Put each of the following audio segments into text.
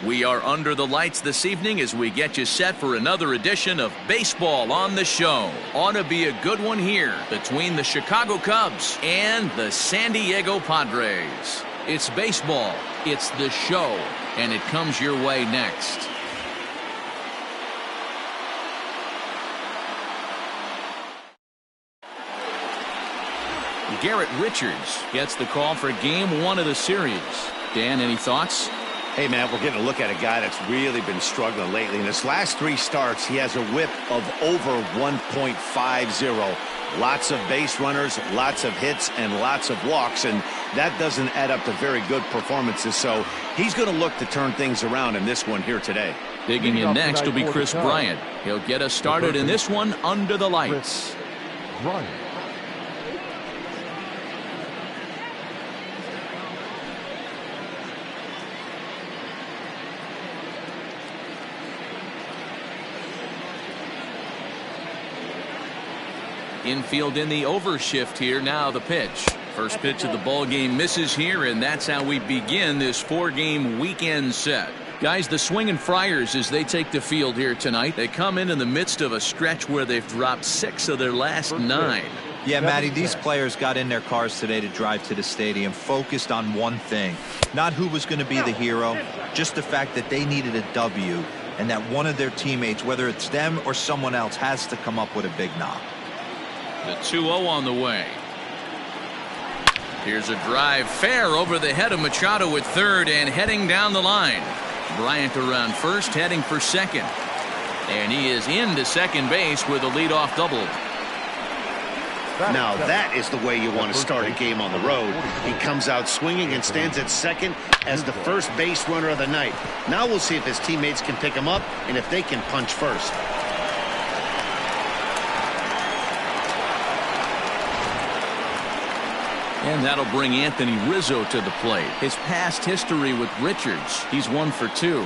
We are under the lights this evening as we get you set for another edition of Baseball on the Show. Ought to be a good one here between the Chicago Cubs and the San Diego Padres. It's baseball, it's the show, and it comes your way next. Garrett Richards gets the call for game one of the series. Dan, any thoughts? Hey, man, we're getting a look at a guy that's really been struggling lately. In his last 3 starts, he has a whip of over 1.50. Lots of base runners, lots of hits, and lots of walks, and that doesn't add up to very good performances. So he's going to look to turn things around in this one here today. Digging in next will be Chris Bryant. He'll get us started in this one under the lights. Bryant. Infield in the overshift here. Now the pitch. First pitch of the ball game misses here, and that's how we begin this 4-game weekend set. Guys, the Swinging Friars, as they take the field here tonight, they come in the midst of a stretch where they've dropped 6 of their last 9. Yeah, Matty, these players got in their cars today to drive to the stadium focused on one thing. Not who was going to be the hero, just the fact that they needed a W, and that one of their teammates, whether it's them or someone else, has to come up with a big knock. The 2-0 on the way. Here's a drive fair over the head of Machado at third and heading down the line. Bryant around first, heading for second. And he is into second base with a leadoff double. Now that is the way you want to start a game on the road. He comes out swinging and stands at second as the first base runner of the night. Now we'll see if his teammates can pick him up and if they can punch first. And that'll bring Anthony Rizzo to the plate. His past history with Richards, he's 1 for 2.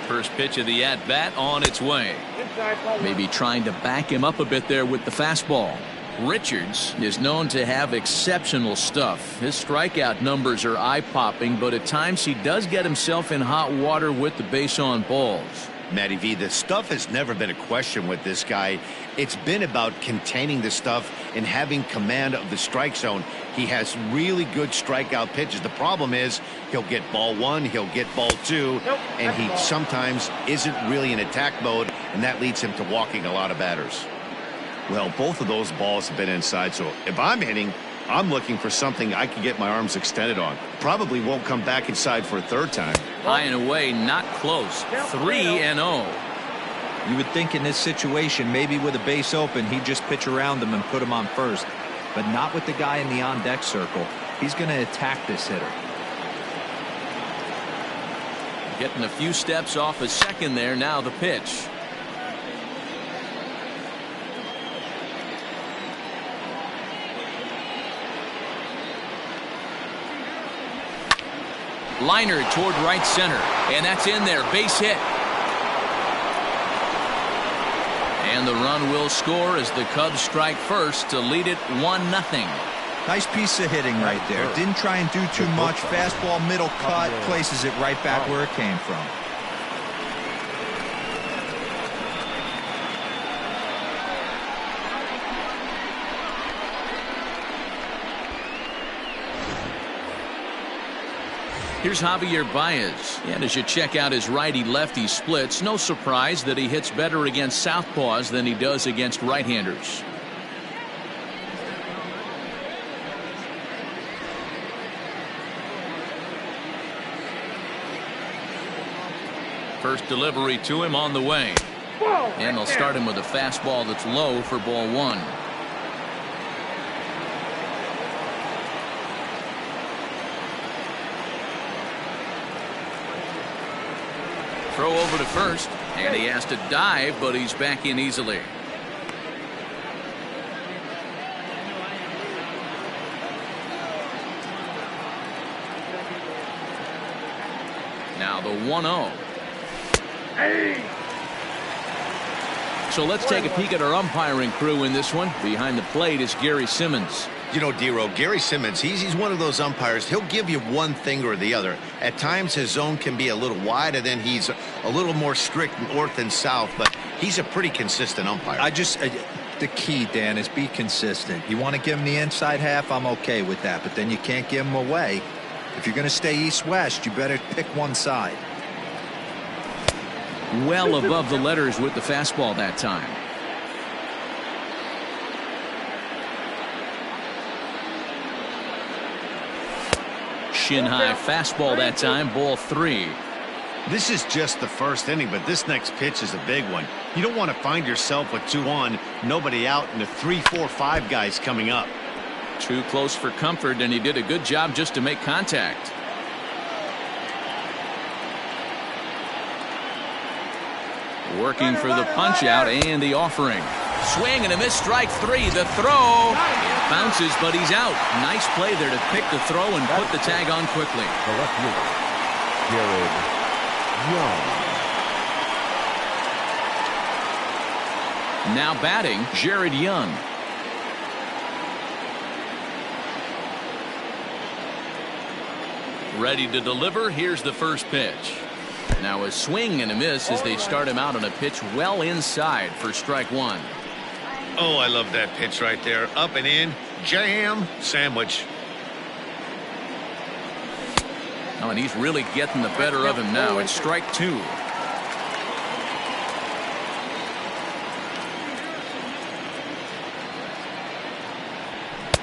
First pitch of the at-bat on its way. Maybe trying to back him up a bit there with the fastball. Richards is known to have exceptional stuff. His strikeout numbers are eye-popping, but at times he does get himself in hot water with the base on balls. Matty V, the stuff has never been a question with this guy. It's been about containing the stuff and having command of the strike zone. He has really good strikeout pitches. The problem is he'll get ball 1, he'll get ball 2, and he sometimes isn't really in attack mode, and that leads him to walking a lot of batters. Well, both of those balls have been inside, so if I'm hitting, I'm looking for something I can get my arms extended on. Probably won't come back inside for a third time. High and away, not close. 3-0. You would think in this situation, maybe with a base open, he'd just pitch around him and put him on first. But not with the guy in the on-deck circle. He's going to attack this hitter. Getting a few steps off a second there. Now the pitch. Liner toward right center, and that's in there. Base hit. And the run will score as the Cubs strike first to lead it 1-0. Nice piece of hitting right there. Didn't try and do too much. Fastball, middle cut, places it right back where it came from. Here's Javier Baez. And as you check out his righty-lefty splits, no surprise that he hits better against southpaws than he does against right-handers. First delivery to him on the way. And they'll start him with a fastball that's low for ball 1. Throw over to first, and he has to dive, but he's back in easily. Now the 1-0. So let's take a peek at our umpiring crew in this one. Behind the plate is Gary Simmons. You know, D-Row, Gary Simmons, he's one of those umpires. He'll give you one thing or the other. At times, his zone can be a little wide, and then he's a little more strict north and south, but he's a pretty consistent umpire. The key, Dan, is be consistent. You want to give him the inside half, I'm okay with that, but then you can't give him away. If you're going to stay east-west, you better pick one side. Well above the letters with the fastball that time. Shin high fastball that time, ball 3. This is just the first inning, but this next pitch is a big one. You don't want to find yourself with 2 on, nobody out, and the 3, 4, 5 guys coming up. Too close for comfort, and he did a good job just to make contact. Working for the punch out and the offering. Swing and a miss, strike 3. The throw. It bounces, but he's out. Nice play there to pick the throw and put the tag on quickly. The left fielder, Jared Young. Now batting, Jared Young. Ready to deliver. Here's the first pitch. Now a swing and a miss as they start him out on a pitch well inside for strike 1. Oh, I love that pitch right there. Up and in, jam, sandwich. Oh, and he's really getting the better of him now. It's strike 2.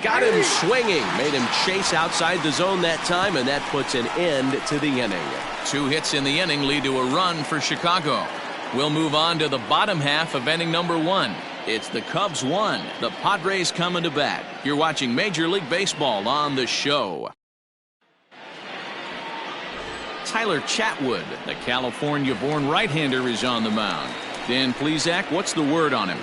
Got him swinging. Made him chase outside the zone that time, and that puts an end to the inning. 2 hits in the inning lead to a run for Chicago. We'll move on to the bottom half of inning number 1. It's the Cubs 1. The Padres coming to bat. You're watching Major League Baseball on the show. Tyler Chatwood, the California-born right-hander, is on the mound. Dan Plesac, what's the word on him?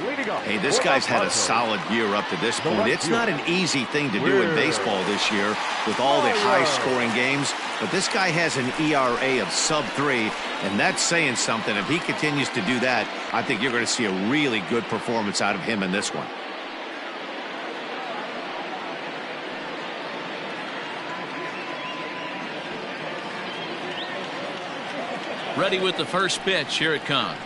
Hey, this guy's had a solid year up to this point. It's not an easy thing to do in baseball this year with all the high-scoring games, but this guy has an ERA of sub-3, and that's saying something. If he continues to do that, I think you're going to see a really good performance out of him in this one. Ready with the first pitch. Here it comes.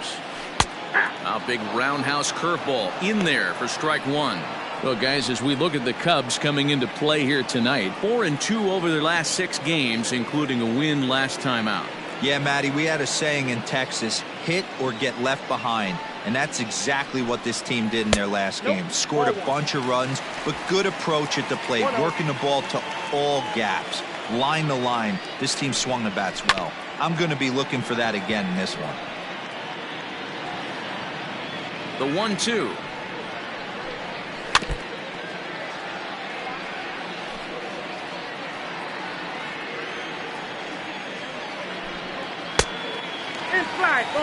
A big roundhouse curveball in there for strike 1. Well, guys, as we look at the Cubs coming into play here tonight, 4-2 over their last 6 games, including a win last time out. Yeah, Matty, we had a saying in Texas, hit or get left behind. And that's exactly what this team did in their last game. Scored a bunch of runs, but good approach at the plate, working the ball to all gaps. Line to line, this team swung the bats well. I'm going to be looking for that again in this one. The 1-2.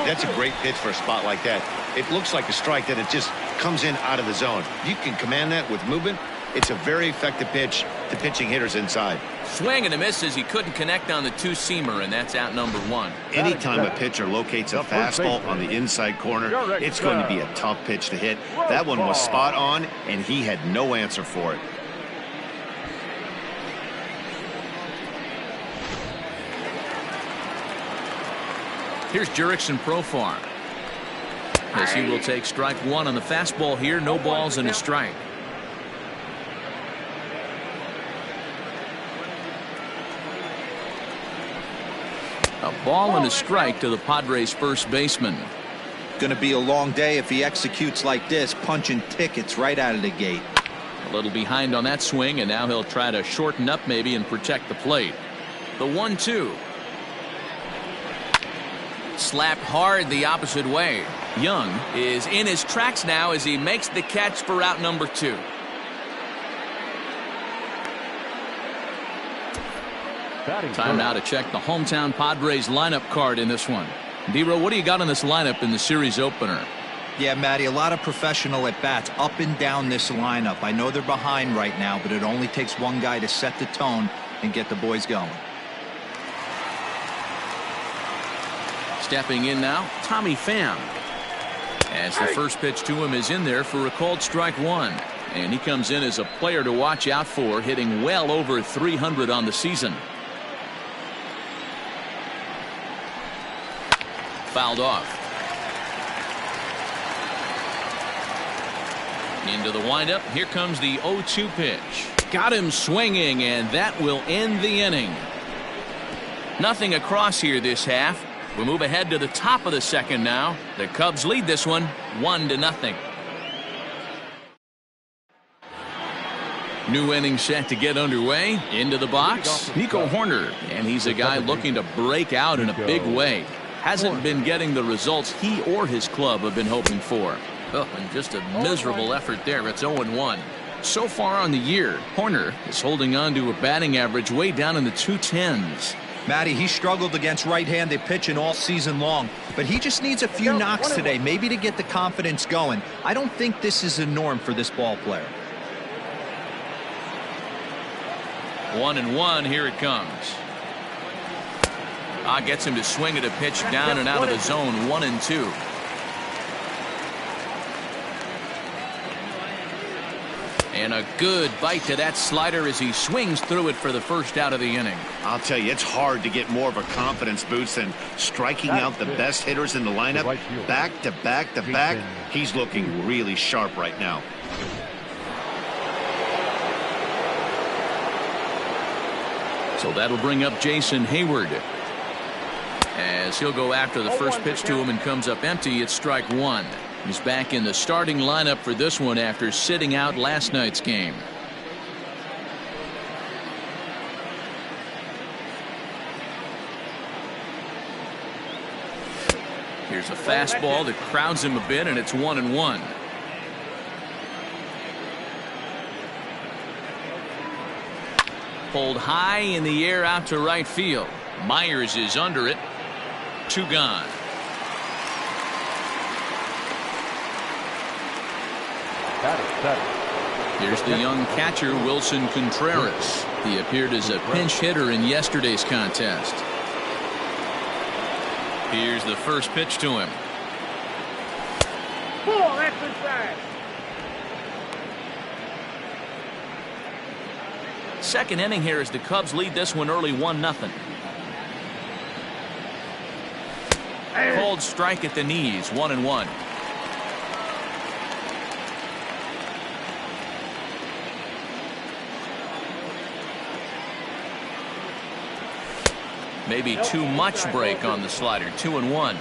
That's a great pitch for a spot like that. It looks like a strike that it just comes in out of the zone. You can command that with movement. It's a very effective pitch to pitching hitters inside. Swing and a miss as he couldn't connect on the 2-seamer, and that's out number 1. Anytime a pitcher locates a fastball on the inside corner, it's going to be a tough pitch to hit. That one was spot on, and he had no answer for it. Here's Jurickson Profar, as he will take strike 1 on the fastball here. No balls and a strike. A ball and a strike to the Padres first baseman. Going to be a long day if he executes like this, punching tickets right out of the gate. A little behind on that swing, and now he'll try to shorten up maybe and protect the plate. The 1-2. Slapped hard the opposite way. Young is in his tracks now as he makes the catch for out number 2. Time now to check the hometown Padres lineup card in this one. D-Row, what do you got on this lineup in the series opener? Yeah, Matty, a lot of professional at-bats up and down this lineup. I know they're behind right now, but it only takes one guy to set the tone and get the boys going. Stepping in now, Tommy Pham. As the first pitch to him is in there for a called strike one. And he comes in as a player to watch out for, hitting well over 300 on the season. Fouled off. Into the windup. Here comes the 0-2 pitch. Got him swinging, and that will end the inning. Nothing across here this half. We move ahead to the top of the second now. The Cubs lead this one 1-0. New inning set to get underway. Into the box, Nico Horner, and he's a guy looking to break out in a big way. Hasn't been getting the results he or his club have been hoping for. Oh, and just a miserable effort there. It's 0-1. So far on the year, Horner is holding on to a batting average way down in the 210s. Matty, he struggled against right-handed pitching all season long, but he just needs a few knocks today, maybe to get the confidence going. I don't think this is a norm for this ball player. 1-1, here it comes. Gets him to swing at a pitch down and out of the zone. 1-2. And a good bite to that slider as he swings through it for the first out of the inning. I'll tell you, it's hard to get more of a confidence boost than striking out the best hitters in the lineup. Back to back to back. He's looking really sharp right now. So that'll bring up Jason Hayward. As he'll go after the first pitch to him and comes up empty. It's strike one. He's back in the starting lineup for this one after sitting out last night's game. Here's a fastball that crowds him a bit, and it's 1-1. Pulled high in the air out to right field. Myers is under it. 2 gone. Here's the young catcher, Wilson Contreras. He appeared as a pinch hitter in yesterday's contest. Here's the first pitch to him. That's inside. Second inning here as the Cubs lead this one early 1-0. Called strike at the knees. 1-1. Maybe too much break on the slider. 2-1.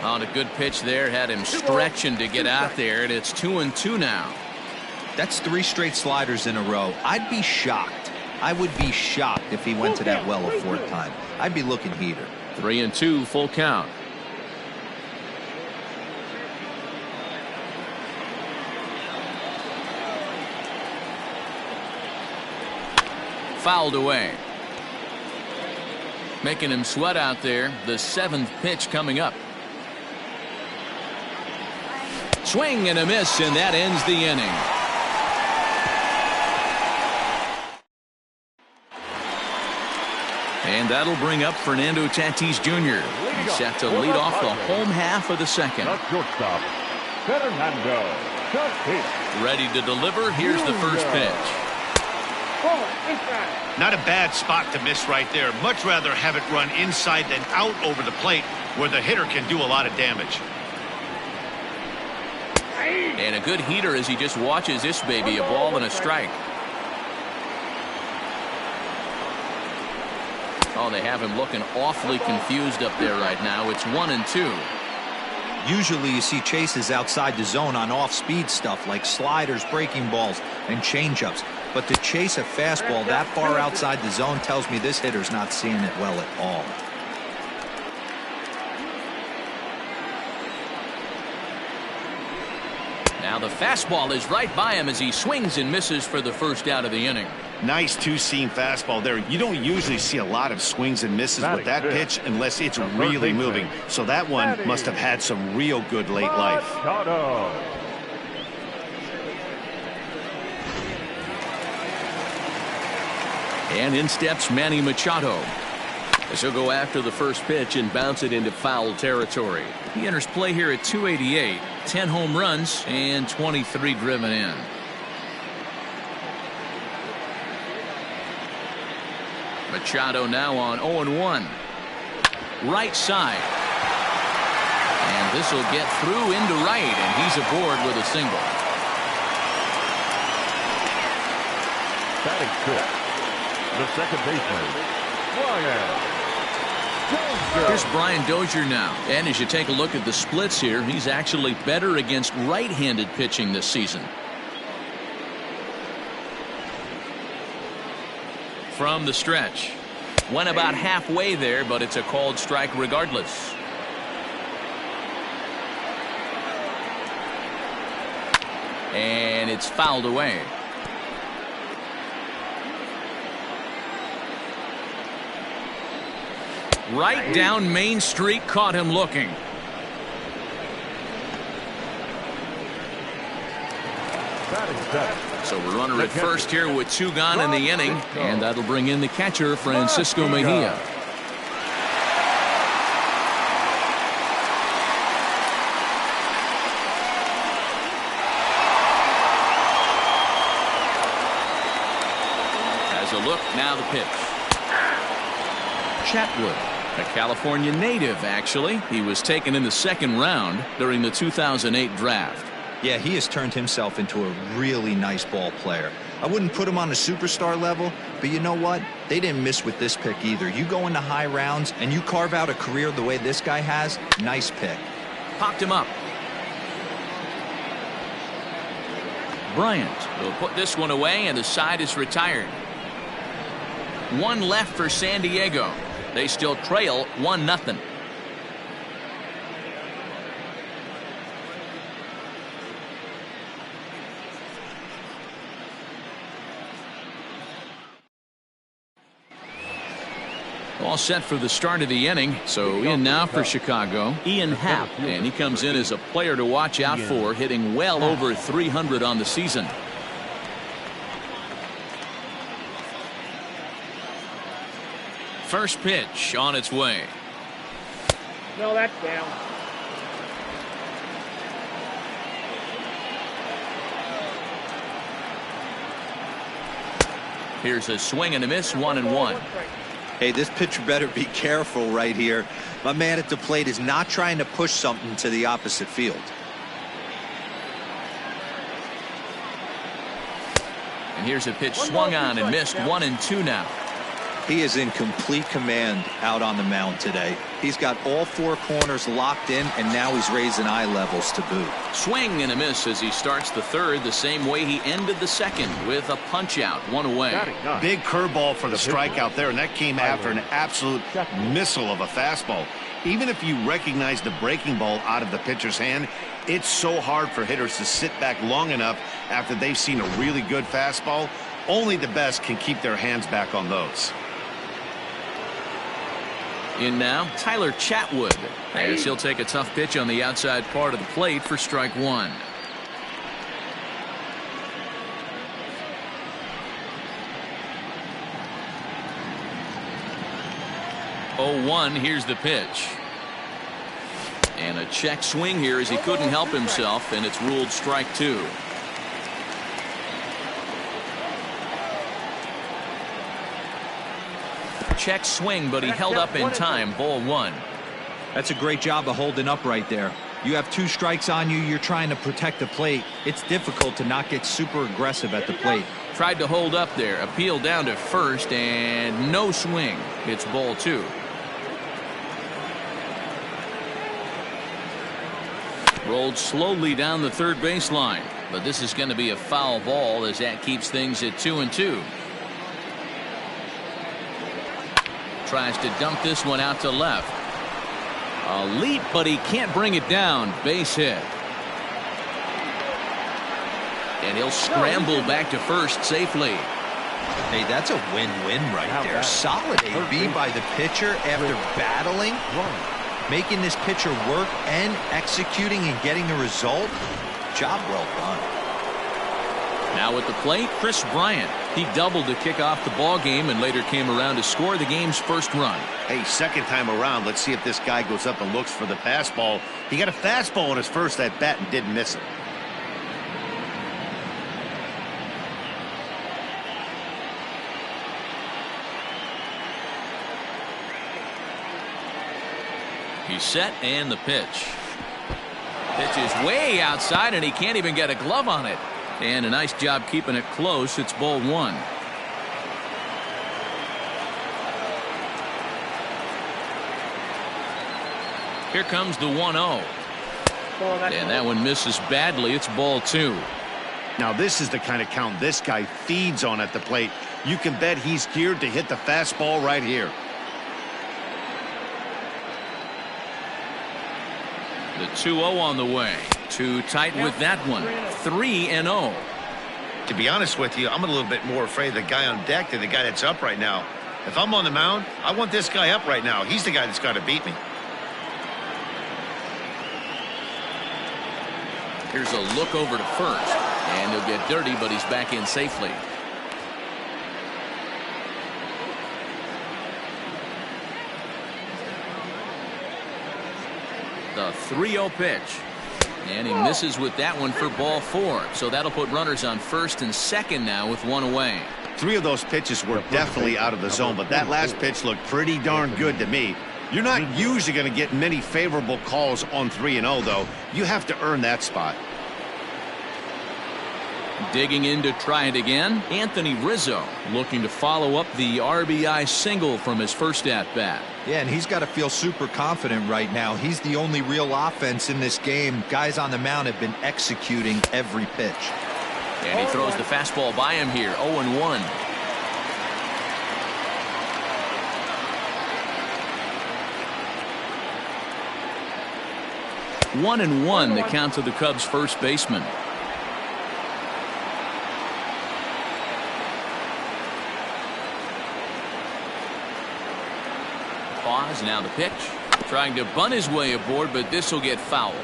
On a good pitch there, had him stretching to get out there, and it's 2-2 now. That's 3 straight sliders in a row. I'd be shocked. I would be shocked if he went to that well a 4th time. I'd be looking heater. 3-2, full count. Fouled away. Making him sweat out there. The 7th pitch coming up. Swing and a miss, and that ends the inning. And that'll bring up Fernando Tatis Jr. He's set to lead off the home half of the second. Ready to deliver. Here's the first pitch. Not a bad spot to miss right there. Much rather have it run inside than out over the plate where the hitter can do a lot of damage. And a good heater as he just watches this baby, a ball and a strike. Oh, they have him looking awfully confused up there right now. It's 1-2. Usually you see chases outside the zone on off-speed stuff like sliders, breaking balls, and changeups. But to chase a fastball that far outside the zone tells me this hitter's not seeing it well at all. Now the fastball is right by him as he swings and misses for the first out of the inning. Nice two-seam fastball there. You don't usually see a lot of swings and misses with that pitch unless it's really moving. So that one must have had some real good late life. And in steps Manny Machado. As he'll go after the first pitch and bounce it into foul territory. He enters play here at 288, 10 home runs and 23 driven in. Machado now on 0-1. Right side. And this will get through into right, and he's aboard with a single. Batting fifth, the second baseman, Brian. Here's Brian Dozier now. And as you take a look at the splits here, he's actually better against right-handed pitching this season. From the stretch. Went about halfway there, but it's a called strike regardless. And it's fouled away. Right down Main Street, caught him looking. So we're runner at first here with 2 gone in the inning, and that'll bring in the catcher, Francisco Mejia. As a look, now the pitch. Chatwood, a California native, actually. He was taken in the second round during the 2008 draft. Yeah, he has turned himself into a really nice ball player. I wouldn't put him on a superstar level, but you know what? They didn't miss with this pick either. You go into high rounds and you carve out a career the way this guy has, nice pick. Popped him up. Bryant will put this one away, and the side is retired. 1 left for San Diego. They still trail 1-0. All set for the start of the inning. So in now for Chicago, Ian Happ, and he comes in as a player to watch out for, hitting well over 300 on the season. First pitch on its way. No, that's down. Here's a swing and a miss, 1-1. Hey, this pitcher better be careful right here. My man at the plate is not trying to push something to the opposite field. And here's a pitch swung on and missed, 1-2 now. He is in complete command out on the mound today. He's got all 4 corners locked in, and now he's raising eye levels to boot. Swing and a miss as he starts the third the same way he ended the second, with a punch out, 1 away. Big curveball for the strikeout there, and that came after an absolute missile of a fastball. Even if you recognize the breaking ball out of the pitcher's hand, it's so hard for hitters to sit back long enough after they've seen a really good fastball. Only the best can keep their hands back on those. In now, Tyler Chatwood, as he'll take a tough pitch on the outside part of the plate for strike 1. Oh, 1, here's the pitch. And a check swing here as he couldn't help himself, and it's ruled strike 2. Check swing, but he held up in time. Ball 1. That's a great job of holding up right there. You have 2 strikes on you. You're trying to protect the plate. It's difficult to not get super aggressive at the plate. Tried to hold up there. Appeal down to first, and no swing. It's ball 2. Rolled slowly down the third baseline, but this is going to be a foul ball as that keeps things at 2-2. Tries to dump this one out to left. A leap, but he can't bring it down. Base hit. And he'll scramble back to first safely. Hey, that's a win-win right there. Solid AB by the pitcher after battling, making this pitcher work and executing and getting a result. Job well done. Now at the plate, Chris Bryant. He doubled to kick off the ball game and later came around to score the game's first run. Hey, second time around, let's see if this guy goes up and looks for the fastball. He got a fastball on his first at bat and didn't miss it. He's set and the pitch. Pitch is way outside and he can't even get a glove on it. And a nice job keeping it close. It's ball one. Here comes the 1-0. And that one misses badly. It's ball two. Now this is the kind of count this guy feeds on at the plate. You can bet he's geared to hit the fastball right here. The 2-0 on the way. Too tight with that one. 3-0. To be honest with you, I'm a little bit more afraid of the guy on deck than the guy that's up right now. If I'm on the mound, I want this guy up right now. He's the guy that's got to beat me. Here's a look over to first. And he'll get dirty, but he's back in safely. The 3-0 pitch. And he misses with that one for ball four. So that'll put runners on first and second now with one away. Three of those pitches were definitely out of the zone, but that last pitch looked pretty darn good to me. You're not usually going to get many favorable calls on 3-0, though. You have to earn that spot. Digging in to try it again, Anthony Rizzo looking to follow up the RBI single from his first at-bat. Yeah, and he's got to feel super confident right now. He's the only real offense in this game. Guys on the mound have been executing every pitch. And he throws the fastball by him here, 0-1. One and one, the count to the Cubs' first baseman. Pause, now the pitch. Trying to bunt his way aboard, but this will get fouled.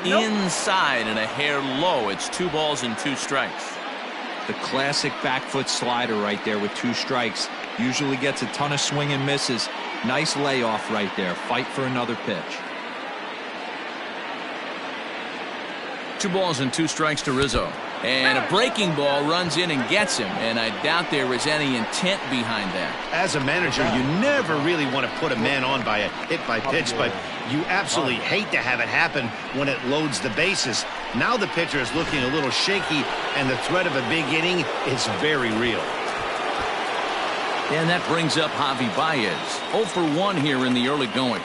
Inside and a hair low. It's 2 balls and 2 strikes. The classic back foot slider right there with 2 strikes. Usually gets a ton of swing and misses. Nice layoff right there. Fight for another pitch. 2 balls and 2 strikes to Rizzo. And a breaking ball runs in and gets him. And I doubt there is any intent behind that. As a manager, you never really want to put a man on by a hit-by-pitch, but you absolutely hate to have it happen when it loads the bases. Now the pitcher is looking a little shaky, and the threat of a big inning is very real. And that brings up Javi Baez. 0 for 1 here in the early going.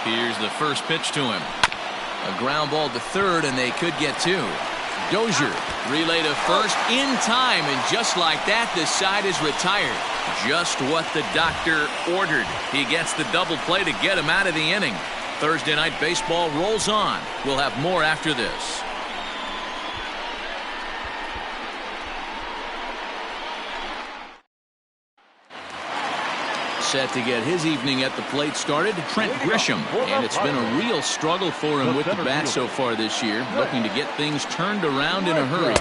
Here's the first pitch to him. A ground ball to third, and they could get 2. Dozier relay to first in time, and just like that, the side is retired. Just what the doctor ordered. He gets the double play to get him out of the inning. Thursday night baseball rolls on. We'll have more after this. Set to get his evening at the plate started, Trent Grisham. And it's been a real struggle for him with the bat so far this year, looking to get things turned around in a hurry.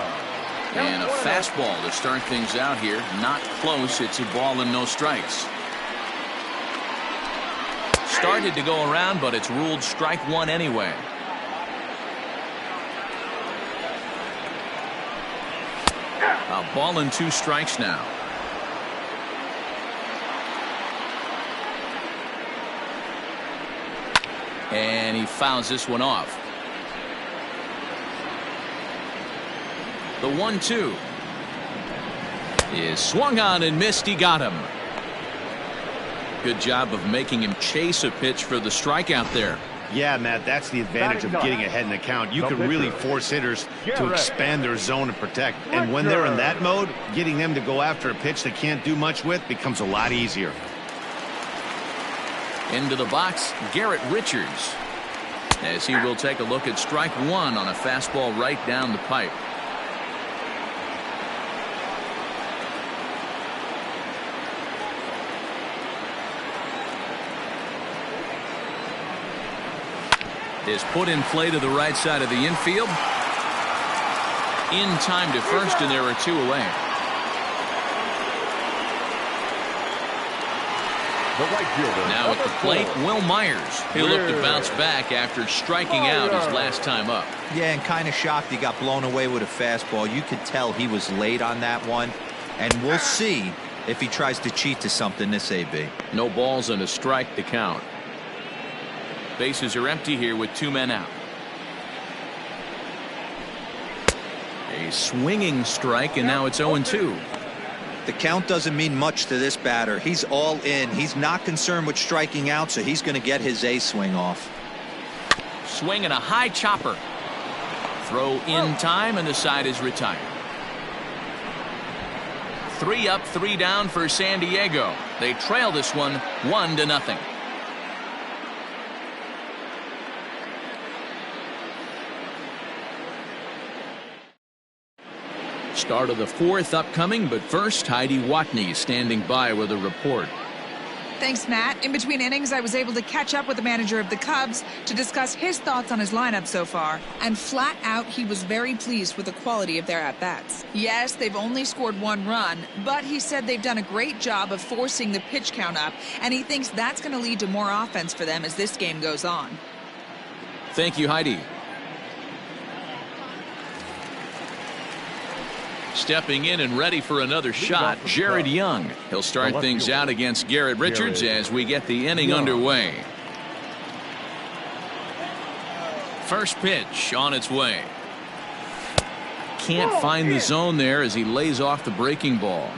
And a fastball to start things out here. Not close. It's a ball and no strikes. Started to go around, but it's ruled strike 1 anyway. A ball and 2 strikes now. And he fouls this one off. The 1-2 is swung on and missed. He got him. Good job of making him chase a pitch for the strikeout there. Yeah, Matt, that's the advantage of getting ahead in the count. You can really force hitters to expand their zone and protect. And when they're in that mode, getting them to go after a pitch they can't do much with becomes a lot easier. Into the box, Garrett Richards. As he will take a look at strike one on a fastball right down the pipe. Is put in play to the right side of the infield. In time to first, and there are two away. The right fielder. Now at the plate, Will Myers. He'll look to bounce back after striking out his last time up. Yeah, and kind of shocked he got blown away with a fastball. You could tell he was late on that one. And we'll see if he tries to cheat to something this AB. No balls and a strike to count. Bases are empty here with two men out. A swinging strike, and now it's 0-2. The count doesn't mean much to this batter. He's all in. He's not concerned with striking out, so he's going to get his A swing off. Swing and a high chopper. Throw in time, and the side is retired. 3 up, 3 down for San Diego. They trail this one 1-0. Start of the fourth upcoming, but first, Heidi Watney standing by with a report. Thanks, Matt. In between innings, I was able to catch up with the manager of the Cubs to discuss his thoughts on his lineup so far. And flat out, he was very pleased with the quality of their at-bats. Yes, they've only scored 1 run, but he said they've done a great job of forcing the pitch count up, and he thinks that's going to lead to more offense for them as this game goes on. Thank you, Heidi. Stepping in and ready for another shot, Jared Young. He'll start things out against Garrett Richards as we get the inning underway. First pitch on its way. Can't find the zone there as he lays off the breaking ball.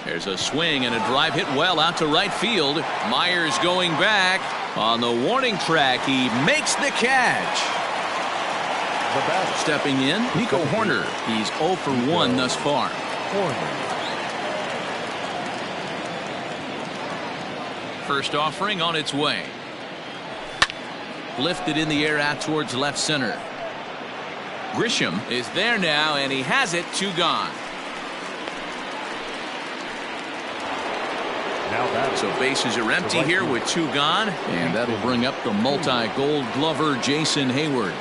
There's a swing and a drive hit well out to right field. Myers going back. On the warning track, he makes the catch. Stepping in, Nico Horner. He's 0 for 1 thus far. First offering on its way. Lifted in the air out towards left center. Grisham is there now, and he has it. 2 gone. So bases are empty here with 2 gone, and that'll bring up the multi-gold glover Jason Hayward.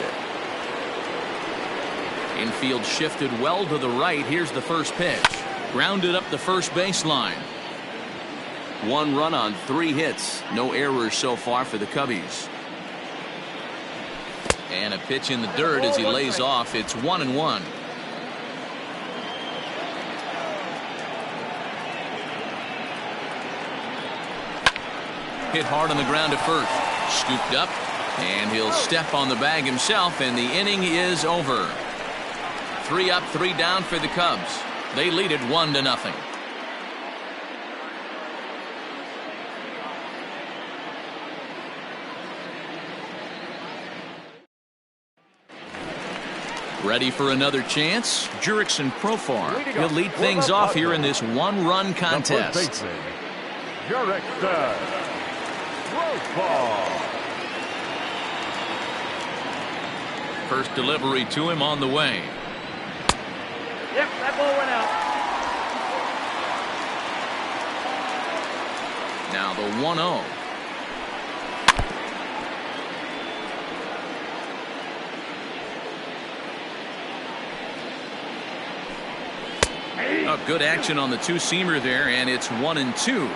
Infield shifted well to the right. Here's the first pitch. Grounded up the first baseline. 1 run on 3 hits. No errors so far for the Cubbies. And a pitch in the dirt as he lays off. It's 1-1. Hit hard on the ground to first. Scooped up, and he'll step on the bag himself, and the inning is over. 3 up, 3 down for the Cubs. They lead it 1-0. Ready for another chance? Jurickson Profar. He'll lead things off here in this 1-run contest. First delivery to him on the way. Yep, that ball went out. Now the 1-0. Oh, good action on the 2-seamer there, and it's 1-2.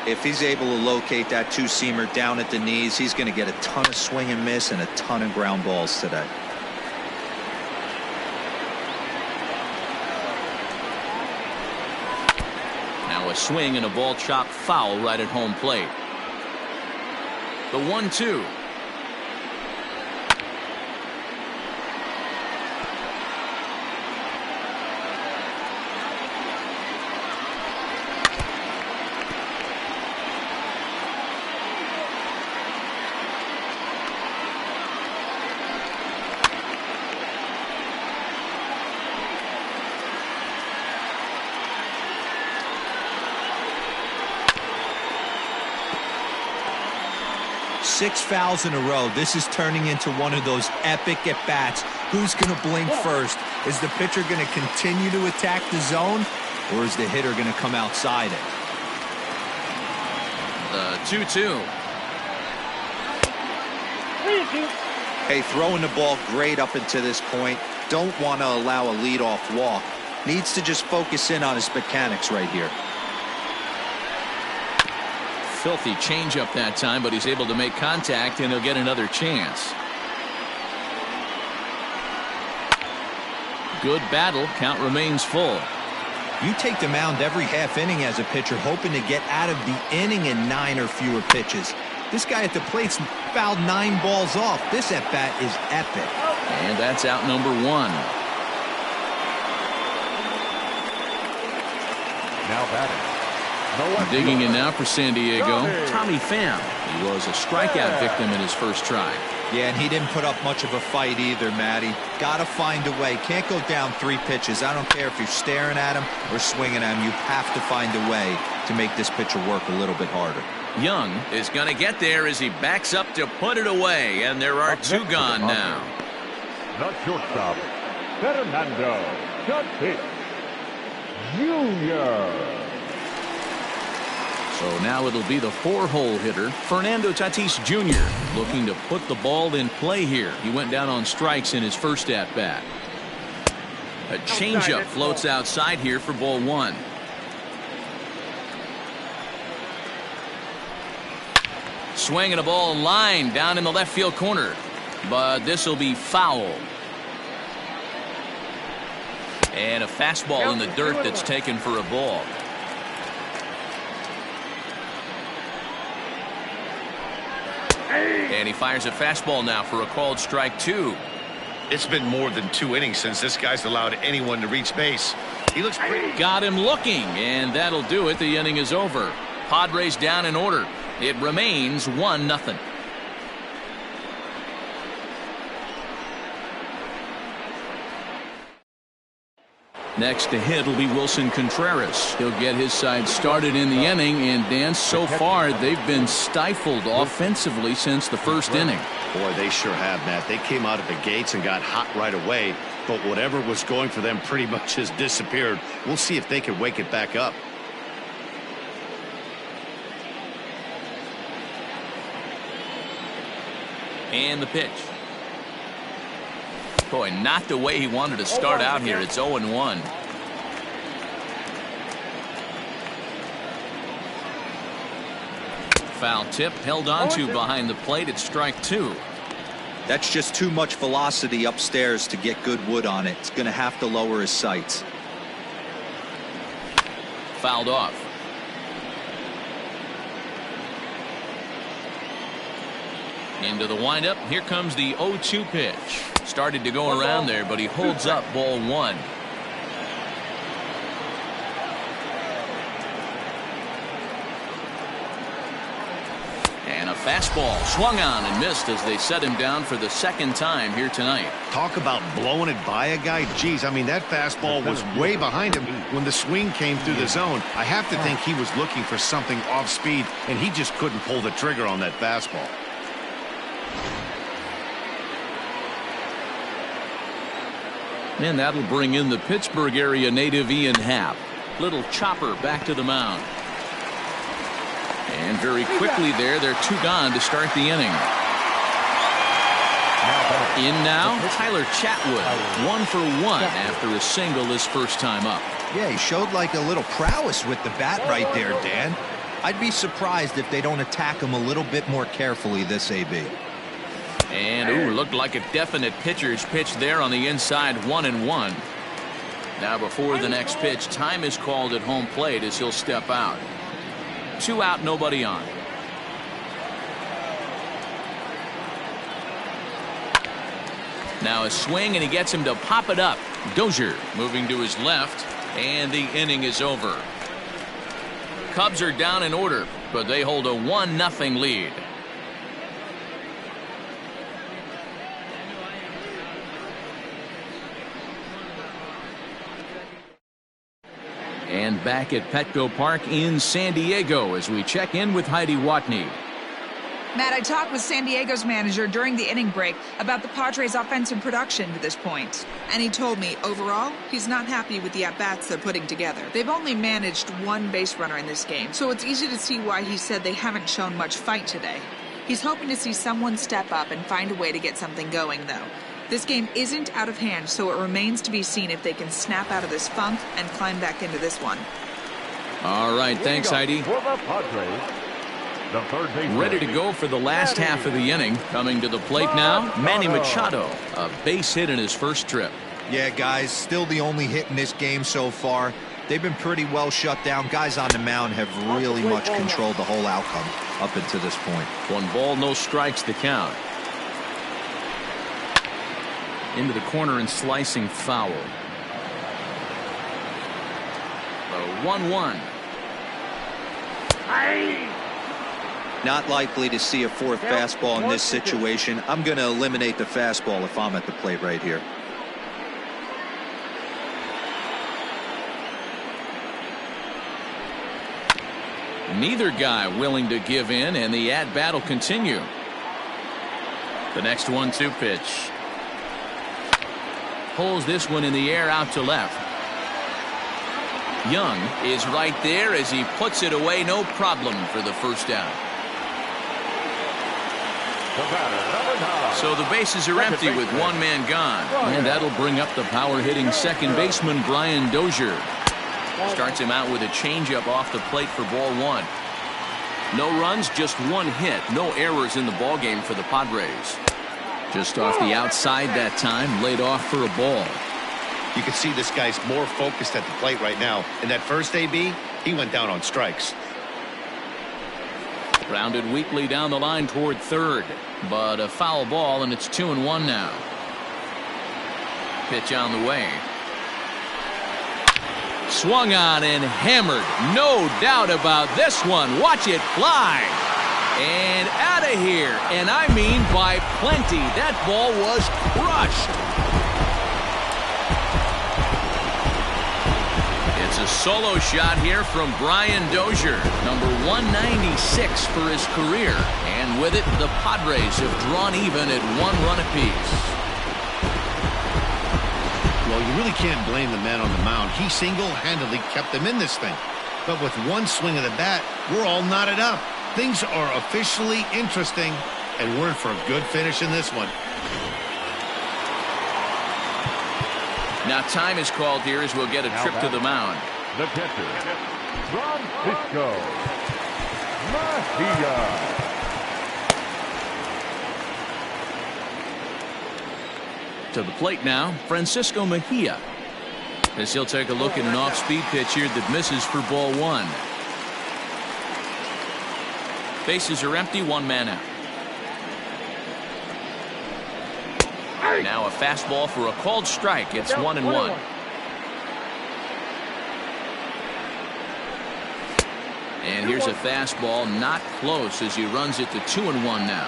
If he's able to locate that 2-seamer down at the knees, he's going to get a ton of swing and miss and a ton of ground balls today. Now a swing and a ball chopped foul right at home plate. The 1-2. 6 fouls in a row. This is turning into one of those epic at-bats. Who's going to blink first? Is the pitcher going to continue to attack the zone, or is the hitter going to come outside it? The 2-2. Hey, throwing the ball great up until this point. Don't want to allow a leadoff walk. Needs to just focus in on his mechanics right here. Filthy changeup that time, but he's able to make contact, and he'll get another chance. Good battle. Count remains full. You take the mound every half inning as a pitcher, hoping to get out of the inning in 9 or fewer pitches. This guy at the plate's fouled 9 balls off. This at-bat is epic. And that's out number 1. Now batting. Digging in now for San Diego, Tommy Pham. He was a strikeout victim in his first try. Yeah, and he didn't put up much of a fight either, Matty. Got to find a way. Can't go down 3 pitches. I don't care if you're staring at him or swinging at him. You have to find a way to make this pitcher work a little bit harder. Young is going to get there as he backs up to put it away, and there are 2 gone now. The shortstop, Fernando Tatis Jr. So now it'll be the 4-hole hitter, Fernando Tatis Jr., looking to put the ball in play here. He went down on strikes in his first at-bat. A changeup floats outside here for ball 1. Swinging a ball line down in the left field corner, but this will be foul. And a fastball in the dirt that's taken for a ball. And he fires a fastball now for a called strike 2. It's been more than 2 innings since this guy's allowed anyone to reach base. He looks pretty. Got him looking, and that'll do it. The inning is over. Padres down in order. It remains 1-0. Next to hit will be Wilson Contreras. He'll get his side started in the inning, and Dan, so far they've been stifled offensively since the first inning. Boy, they sure have, Matt. They came out of the gates and got hot right away, but whatever was going for them pretty much has disappeared. We'll see if they can wake it back up. And the pitch. Boy, not the way he wanted to start out here. It's 0-1. Foul tip held onto behind the plate. It's strike 2. That's just too much velocity upstairs to get good wood on it. It's going to have to lower his sights. Fouled off. Into the windup. Here comes the 0-2 pitch. Started to go around there, but he holds up ball 1. And a fastball swung on and missed as they set him down for the 2nd time here tonight. Talk about blowing it by a guy. Geez, I mean, that fastball was way behind him when the swing came through the zone. I have to think he was looking for something off speed, and he just couldn't pull the trigger on that fastball. And that'll bring in the Pittsburgh area native Ian Happ. Little chopper back to the mound. And very quickly there, they're 2 gone to start the inning. In now, Tyler Chatwood, 1 for 1 after a single his first time up. Yeah, he showed like a little prowess with the bat right there, Dan. I'd be surprised if they don't attack him a little bit more carefully this AB. And looked like a definite pitcher's pitch there on the inside, 1-1. Now before the next pitch, time is called at home plate as he'll step out. 2 out, nobody on. Now a swing, and he gets him to pop it up. Dozier moving to his left, and the inning is over. Cubs are down in order, but they hold a 1-0 lead. And back at Petco Park in San Diego as we check in with Heidi Watney. Matt, I talked with San Diego's manager during the inning break about the Padres' offensive production to this point. And he told me, overall, he's not happy with the at-bats they're putting together. They've only managed one base runner in this game, so it's easy to see why he said they haven't shown much fight today. He's hoping to see someone step up and find a way to get something going, though. This game isn't out of hand, so it remains to be seen if they can snap out of this funk and climb back into this one. All right, thanks, Heidi. For the Padres, the third baseman. Ready to go for the last half of the inning. Coming to the plate now, Manny Machado. A base hit in his first trip. Yeah, guys, still the only hit in this game so far. They've been pretty well shut down. Guys on the mound have really much controlled the whole outcome up until this point. 1 ball, no strikes the count. Into the corner and slicing foul. The 1-1. Not likely to see a fourth fastball in this situation. I'm going to eliminate the fastball if I'm at the plate right here. Neither guy willing to give in, and the at-bat will continue. The next 1-2 pitch. Pulls this one in the air out to left. Young is right there as he puts it away, no problem for the first out. So the bases are empty with 1 man gone, and that'll bring up the power-hitting second baseman Brian Dozier. Starts him out with a changeup off the plate for ball 1. No runs, just 1 hit. No errors in the ballgame for the Padres. Just off the outside that time, laid off for a ball. You can see this guy's more focused at the plate right now. In that first AB, he went down on strikes. Grounded weakly down the line toward third, but a foul ball, and it's 2-1 now. Pitch on the way. Swung on and hammered. No doubt about this one. Watch it fly. And out of here. And I mean by plenty. That ball was crushed. It's a solo shot here from Brian Dozier. Number 196 for his career. And with it, the Padres have drawn even at 1 run apiece. Well, you really can't blame the man on the mound. He single-handedly kept them in this thing. But with 1 swing of the bat, we're all knotted up. Things are officially interesting, and we're in for a good finish in this one. Now time is called here as we'll get a trip to the mound. The pitcher, Francisco Mejia. To the plate now, Francisco Mejia. As he'll take a look at an off-speed pitch here that misses for ball 1. Bases are empty, 1 man out. Now a fastball for a called strike. It's 1-1. And here's a fastball, not close, as he runs it to 2-1 now.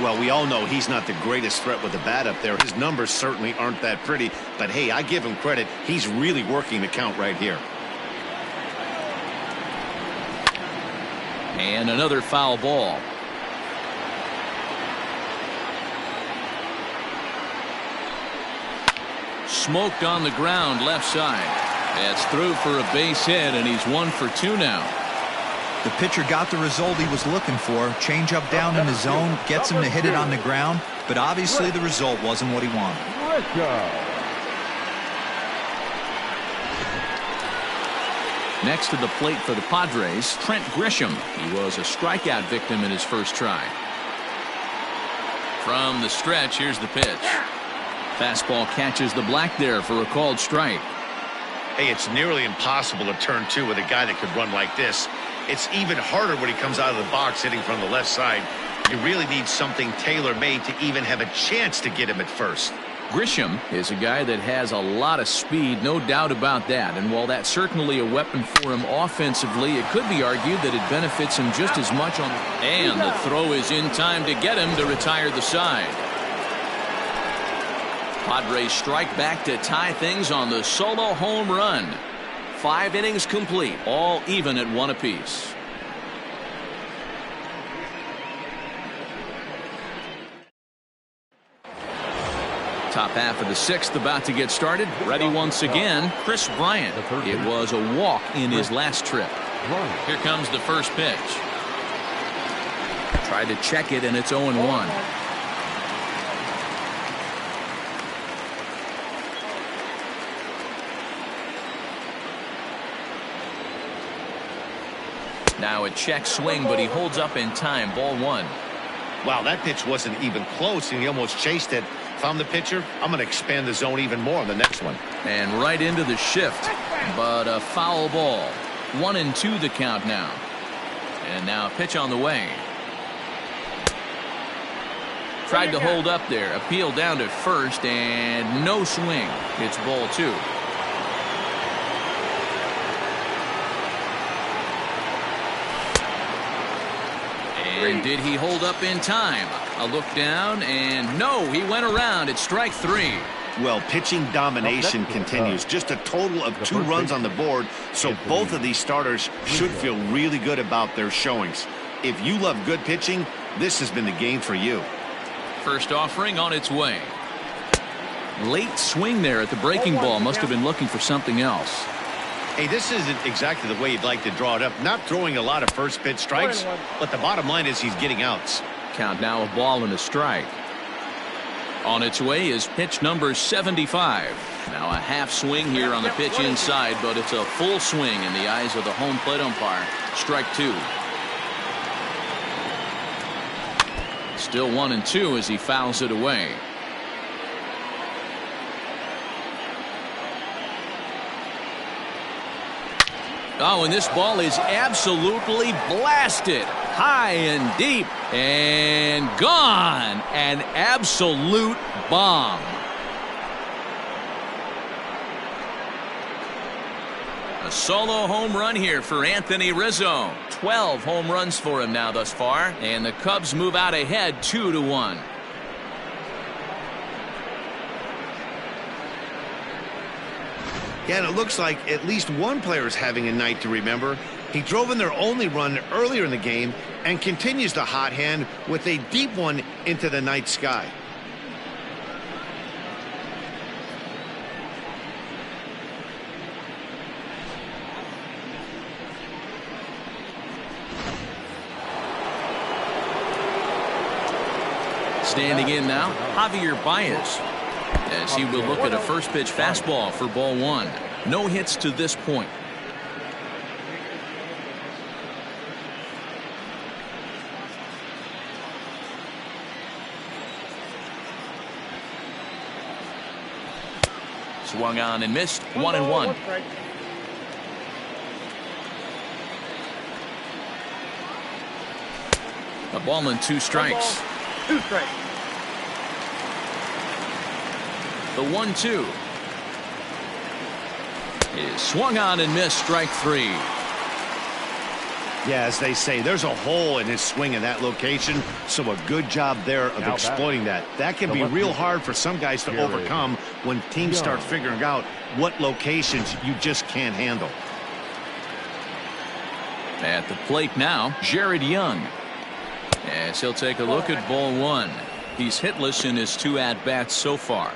Well, we all know he's not the greatest threat with the bat up there. His numbers certainly aren't that pretty. But, hey, I give him credit. He's really working the count right here. And another foul ball. Smoked on the ground left side. That's through for a base hit, and he's 1 for 2 now. The pitcher got the result he was looking for. Change up down in the zone, gets him to hit it on the ground, but obviously the result wasn't what he wanted. Next to the plate for the Padres, Trent Grisham. He was a strikeout victim in his first try. From the stretch, here's the pitch. Fastball catches the black there for a called strike. Hey, it's nearly impossible to turn 2 with a guy that could run like this. It's even harder when he comes out of the box hitting from the left side. You really need something tailor-made to even have a chance to get him at first. Grisham is a guy that has a lot of speed, no doubt about that. And while that's certainly a weapon for him offensively, it could be argued that it benefits him just as much on. And the throw is in time to get him to retire the side. Padres strike back to tie things on the solo home run. 5 innings complete, all even at 1 apiece. Top half of the sixth about to get started. Ready once again, Chris Bryant. It was a walk in his last trip. Here comes the first pitch. Tried to check it, and it's 0-1. Now a check swing, but he holds up in time. Ball one. Wow, that pitch wasn't even close, and he almost chased it. If I'm the pitcher, I'm going to expand the zone even more on the next one. And right into the shift, but a foul ball. 1-2 the count now. And now a pitch on the way. Tried to hold up there. Appeal down to first, and no swing. It's ball two. And did he hold up in time? A look down, and no, he went around. It's strike three. Well, pitching domination continues. Just a total of 2 runs on the board, so both of these starters should feel really good about their showings. If you love good pitching, this has been the game for you. First offering on its way. Late swing there at the breaking ball. Must have been looking for something else. Hey, this isn't exactly the way you'd like to draw it up. Not throwing a lot of first pitch strikes, but the bottom line is he's getting outs. Count now a ball and a strike. On its way is pitch number 75. Now a half swing here on the pitch inside, but it's a full swing in the eyes of the home plate umpire. Strike two. Still 1-2 as he fouls it away. Oh, and this ball is absolutely blasted. High and deep and gone. An absolute bomb. A solo home run here for Anthony Rizzo. 12 home runs for him now thus far, and the Cubs move out ahead 2-1. Yeah, and it looks like at least one player is having a night to remember. He drove in their only run earlier in the game and continues the hot hand with a deep one into the night sky. Standing in now, Javier Baez, as he will look at a first pitch fastball for ball one. No hits to this point. Swung on and missed. 1-1. A ball and 2 strikes. 2 strikes. The 1-2 is swung on and missed. Strike 3. Yeah, as they say, there's a hole in his swing in that location, so a good job there of exploiting that. That can be real hard for some guys to overcome when teams start figuring out what locations you just can't handle. At the plate now, Jared Young, as he'll take a look at ball one. He's hitless in his 2 at-bats so far.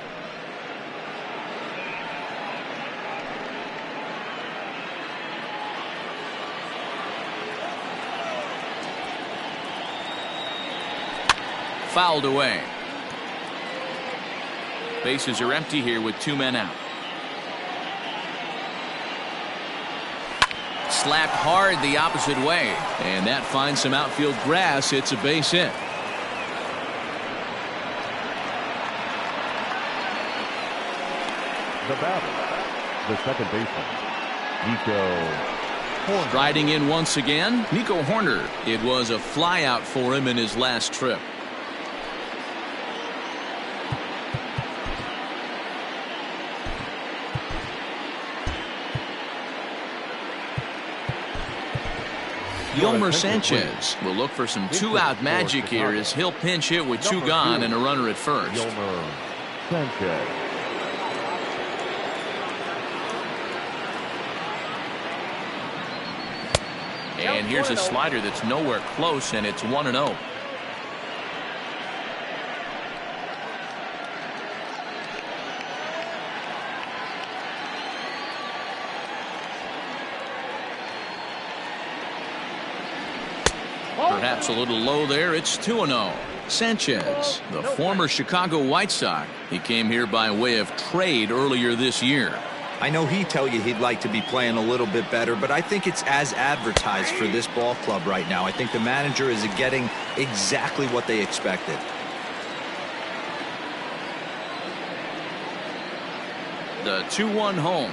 Fouled away. Bases are empty here with 2 men out. Slapped hard the opposite way, and that finds some outfield grass. It's a base hit. The batter, the second baseman, Nico Horner. Riding in once again, Nico Horner. It was a flyout for him in his last trip. Yolmer Sanchez will look for some 2-out magic here as he'll pinch hit with 2 gone and a runner at first. Yolmer Sanchez. And here's a slider that's nowhere close, and it's 1-0. Perhaps a little low there. It's 2-0. Sanchez, the former Chicago White Sox. He came here by way of trade earlier this year. I know he'd tell you he'd like to be playing a little bit better, but I think it's as advertised for this ball club right now. I think the manager is getting exactly what they expected. The 2-1 home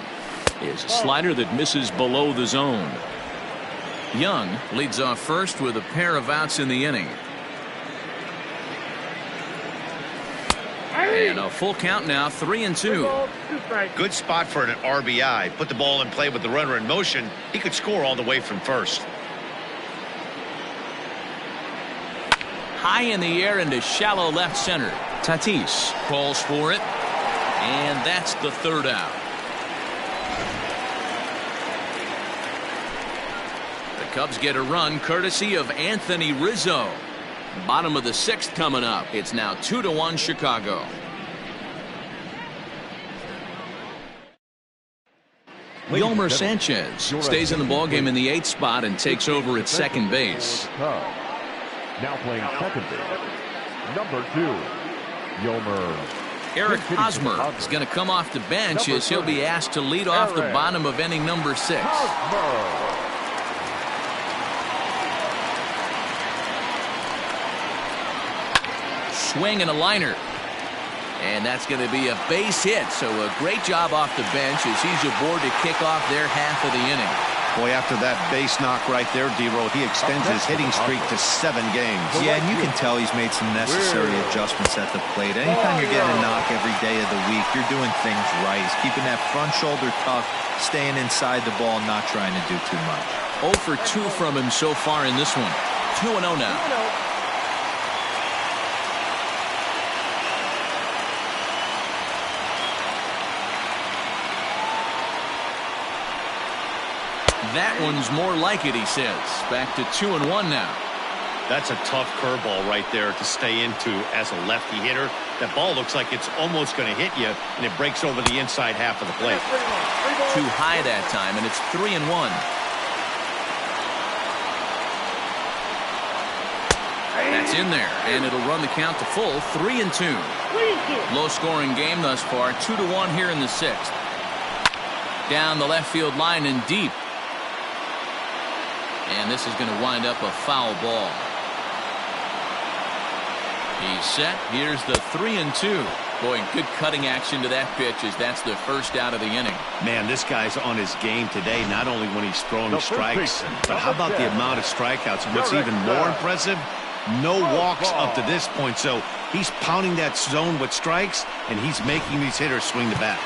is a slider that misses below the zone. Young leads off first with a pair of outs in the inning. And a full count now, 3-2. Good spot for an RBI. Put the ball in play with the runner in motion. He could score all the way from first. High in the air into shallow left center. Tatis calls for it. And that's the third out. The Cubs get a run courtesy of Anthony Rizzo. Bottom of the sixth coming up. It's now 2-1 Chicago. Yolmer Sanchez stays in the ballgame in the 8th spot and takes over at second base. Now playing second base, number 2, Yolmer. Eric Hosmer is going to come off the bench as he'll be asked to lead off the bottom of inning number 6. Swing and a liner. And that's going to be a base hit. So a great job off the bench as he's aboard to kick off their half of the inning. Boy, after that base knock right there, D-Row, he extends his hitting streak to 7 games. Yeah, and you can tell he's made some necessary adjustments at the plate. Anytime you're getting a knock every day of the week, you're doing things right. He's keeping that front shoulder tucked, staying inside the ball, not trying to do too much. 0 for 2 from him so far in this one. 2-0 now. That one's more like it, he says. Back to 2-1 now. That's a tough curveball right there to stay into as a lefty hitter. That ball looks like it's almost going to hit you, and it breaks over the inside half of the plate. Too high that time, and it's 3-1. That's in there, and it'll run the count to full, 3-2. Low-scoring game thus far, 2-1 here in the 6th. Down the left field line and deep. And this is going to wind up a foul ball. He's set. Here's the 3-2. Boy, good cutting action to that pitch as that's the first out of the inning. Man, this guy's on his game today, not only when he's throwing strikes, but how about the amount of strikeouts? What's even more impressive, no walks up to this point. So he's pounding that zone with strikes, and he's making these hitters swing the bat.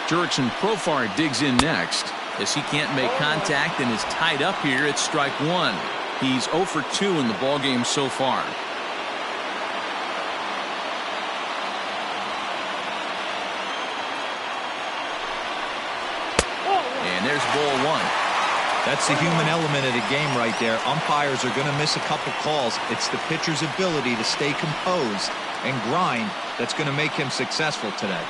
Jurickson Profar digs in next as he can't make contact and is tied up here at strike 1. He's 0 for 2 in the ballgame so far. And there's ball 1. That's the human element of the game right there. Umpires are going to miss a couple calls. It's the pitcher's ability to stay composed and grind that's going to make him successful today.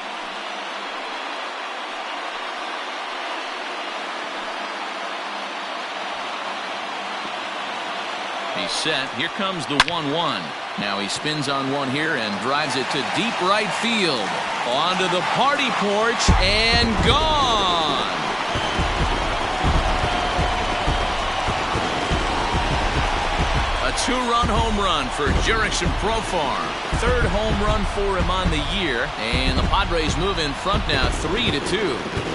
He's set. Here comes the 1-1. Now he spins on one here and drives it to deep right field. Onto the party porch and gone. A 2-run home run for Jurickson Profar. 3rd home run for him on the year. And the Padres move in front now 3-2.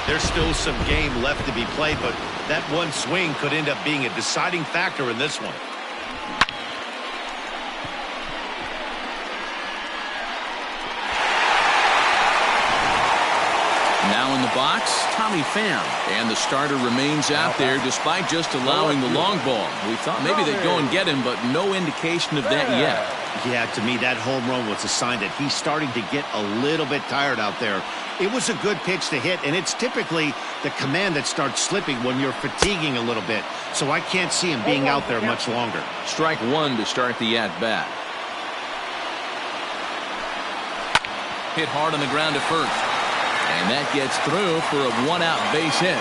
There's still some game left to be played, but that one swing could end up being a deciding factor in this one. Now in the box, Tommy Pham. And the starter remains out there despite just allowing the long ball. We thought maybe they'd go and get him, but no indication of that yet. Yeah, to me, that home run was a sign that he's starting to get a little bit tired out there. It was a good pitch to hit, and it's typically the command that starts slipping when you're fatiguing a little bit. So I can't see him being out there much longer. Strike one to start the at-bat. Hit hard on the ground to first. And that gets through for a one-out base hit.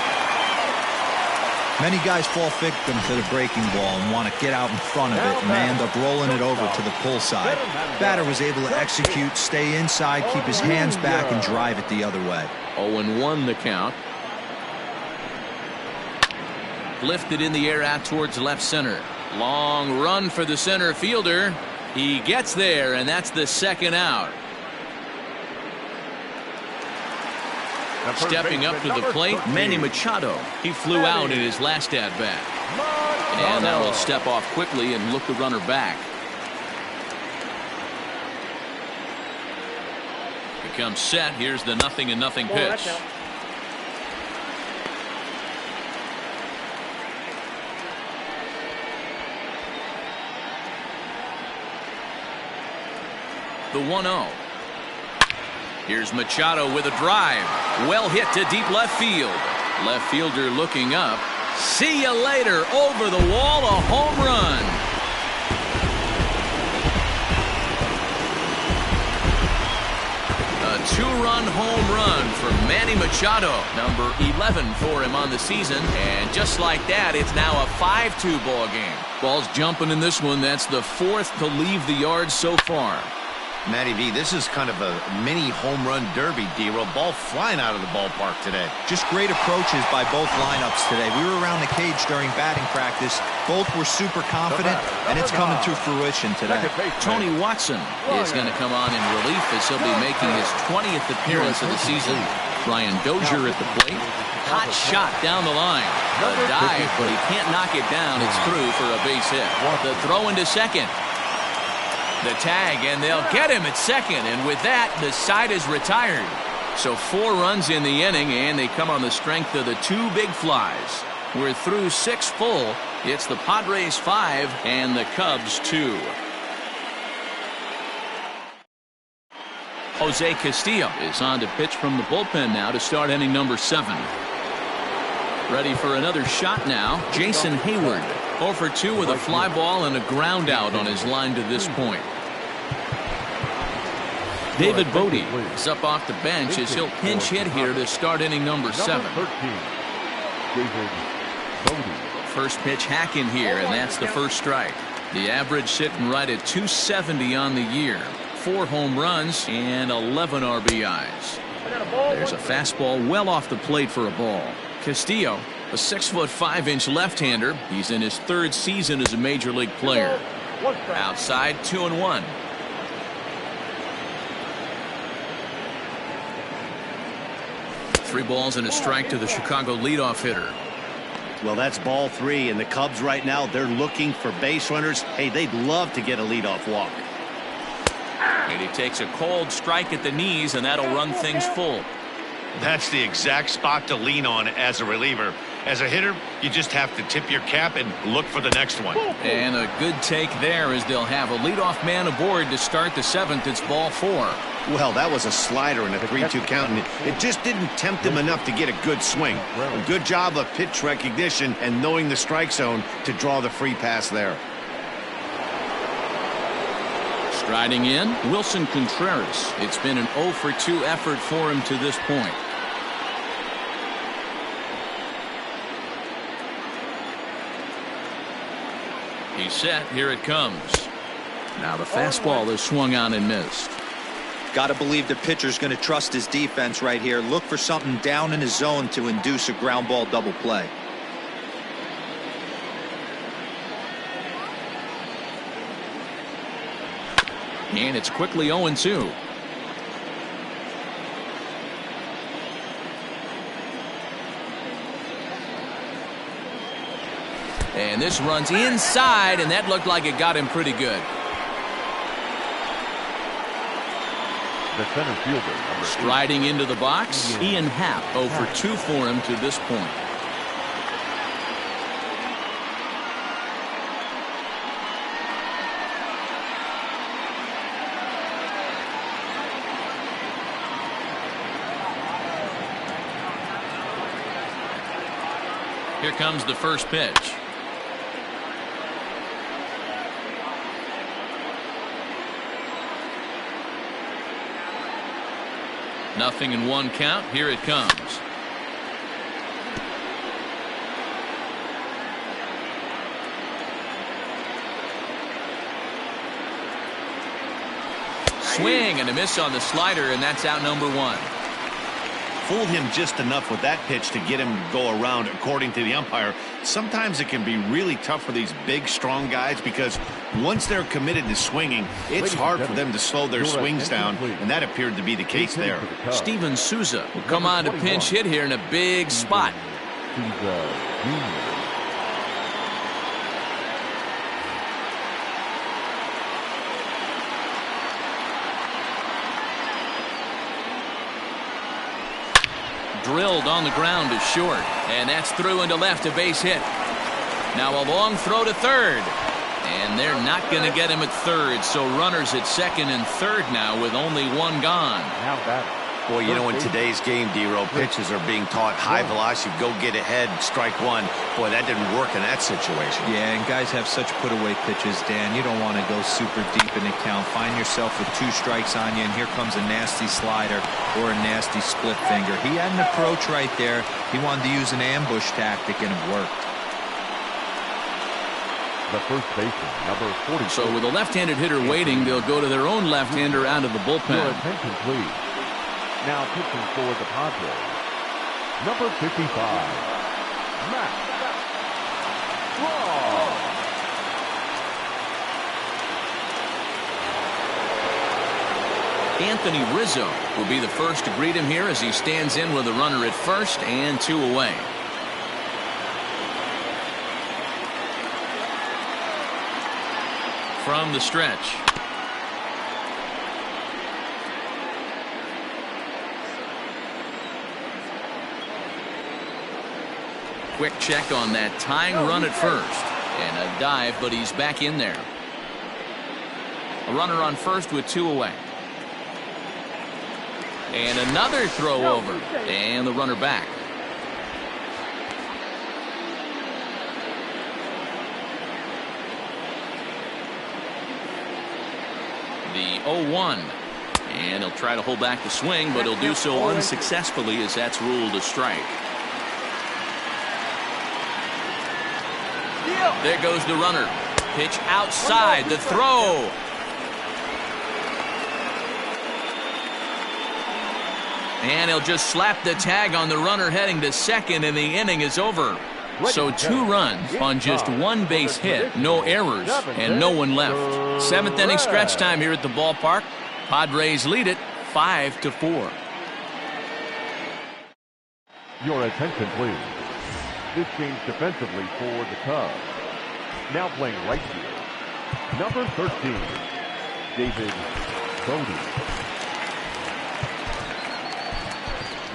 Many guys fall victim to the breaking ball and want to get out in front of it, and they end up rolling it over to the pull side. Batter was able to execute, stay inside, keep his hands back, and drive it the other way. 0-1 the count. Lifted in the air out towards left center. Long run for the center fielder. He gets there, and that's the second out. Stepping up to the plate, Manny Machado. He flew out in his last at-bat. And now he'll step off quickly and look the runner back. Becomes set. Here's the 0-0 pitch. The 1-0. Here's Machado with a drive. Well hit to deep left field. Left fielder looking up. See you later. Over the wall, a home run. A two-run home run for Manny Machado. Number 11 for him on the season. And just like that, it's now a 5-2 ball game. Ball's jumping in this one. That's the fourth to leave the yard so far. Matty V, this is kind of a mini home run derby, D-Roll. Ball flying out of the ballpark today. Just great approaches by both lineups today. We were around the cage during batting practice. Both were super confident, and it's coming to fruition today. Tony Watson is going to come on in relief as he'll be making his 20th appearance of the season. Brian Dozier at the plate. Hot shot down the line. A dive, but he can't knock it down. It's through for a base hit. The throw into second. The tag, and they'll get him at second, and with that, the side is retired. So 4 runs in the inning, and they come on the strength of the 2 big flies. We're through 6 full. It's the Padres 5 and the Cubs 2. Jose Castillo is on to pitch from the bullpen now to start inning number 7. Ready for another shot now. Jason Hayward, 0 for 2 with a fly ball and a ground out on his line to this point. David Bodie is up off the bench as he'll pinch hit here to start inning number 7. First pitch hack in here, and that's the first strike. The average sitting right at 270 on the year. 4 home runs and 11 RBIs. There's a fastball well off the plate for a ball. Castillo, a 6'5" left-hander. He's in his 3rd season as a major league player. Outside, 2-1. Three balls and a strike to the Chicago leadoff hitter. Well, that's ball 3, and the Cubs right now, they're looking for base runners. Hey, they'd love to get a leadoff walk. And he takes a cold strike at the knees, and that'll run things full. That's the exact spot to lean on as a reliever. As a hitter, you just have to tip your cap and look for the next one. And a good take there as they'll have a leadoff man aboard to start the 7th. It's ball 4. Well, that was a slider in a 3-2 count, and it just didn't tempt him enough to get a good swing. A good job of pitch recognition and knowing the strike zone to draw the free pass there. Striding in, Wilson Contreras. It's been an 0 for 2 effort for him to this point. He's set. Here it comes. Now the fastball is swung on and missed. Got to believe the pitcher's going to trust his defense right here. Look for something down in his zone to induce a ground ball double play. And it's quickly 0-2. And this runs inside, and that looked like it got him pretty good. The center fielder, Striding into the box, Ian Happ, 0 for 2 for him to this point. Here comes the first pitch. Nothing in one count. Here it comes. Swing and a miss on the slider, and that's out number one. Fooled him just enough with that pitch to get him to go around, according to the umpire. Sometimes it can be really tough for these big, strong guys because once they're committed to swinging, it's hard for them to slow their swings down, and that appeared to be the case there. Steven Souza will come on to pinch hit here in a big spot. Drilled on the ground to short, and that's through into left, a base hit. Now a long throw to third, and they're not going to get him at third, so runners at second and third now with only one gone. Boy, you know, in today's game, D-Row, pitches are being taught high velocity, go get ahead, strike one. Boy, that didn't work in that situation. Yeah, and guys have such put-away pitches, Dan. You don't want to go super deep in the count. Find yourself with 2 strikes on you, and here comes a nasty slider or a nasty split finger. He had an approach right there. He wanted to use an ambush tactic, and it worked. The first baseman, number 40. So with a left-handed hitter waiting, they'll go to their own left-hander out of the bullpen. Your attention, please. Now pitching for the Padres, number 55, Matt Raw. Anthony Rizzo will be the first to greet him here as he stands in with a runner at first and 2 away. From the stretch. Quick check on that tying run at first, and a dive, but he's back in there. A runner on first with 2 away. And another throw over, and the runner back. The 0-1, and he'll try to hold back the swing, but he'll do so unsuccessfully as that's ruled a strike. There goes the runner. Pitch outside. The throw. And he'll just slap the tag on the runner heading to second, and the inning is over. So 2 runs on just 1 base hit, no errors, and no one left. 7th inning stretch time here at the ballpark. Padres lead it 5-4. Your attention, please. This change defensively for the Cubs. Now playing right field, number 13, David Bodie.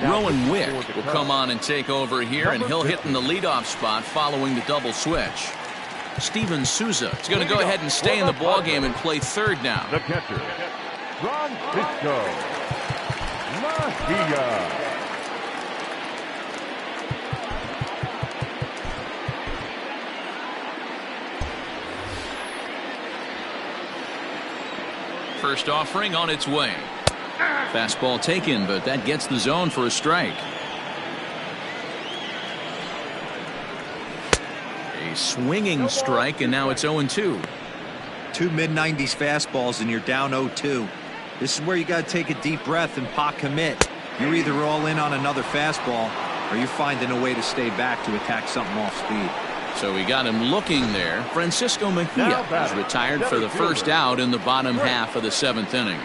Rowan Wick will come on and take over here, and he'll hit in the leadoff spot following the double switch. Steven Souza is going to go ahead and stay in the ballgame and play third now. The catcher, Francisco Mejia. First offering on its way. Fastball taken, but that gets the zone for a strike. A swinging strike, and now it's 0-2. 2 mid-90s fastballs, and you're down 0-2. This is where you got to take a deep breath and pot commit. You're either all in on another fastball, or you're finding a way to stay back to attack something off speed. So we got him looking there. Francisco Mejia is retired for the first out in the bottom half of the 7th inning.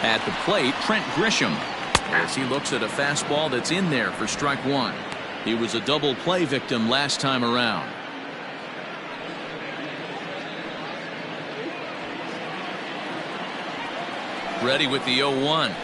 At the plate, Trent Grisham, as he looks at a fastball that's in there for strike 1. He was a double play victim last time around. Ready with the 0-1.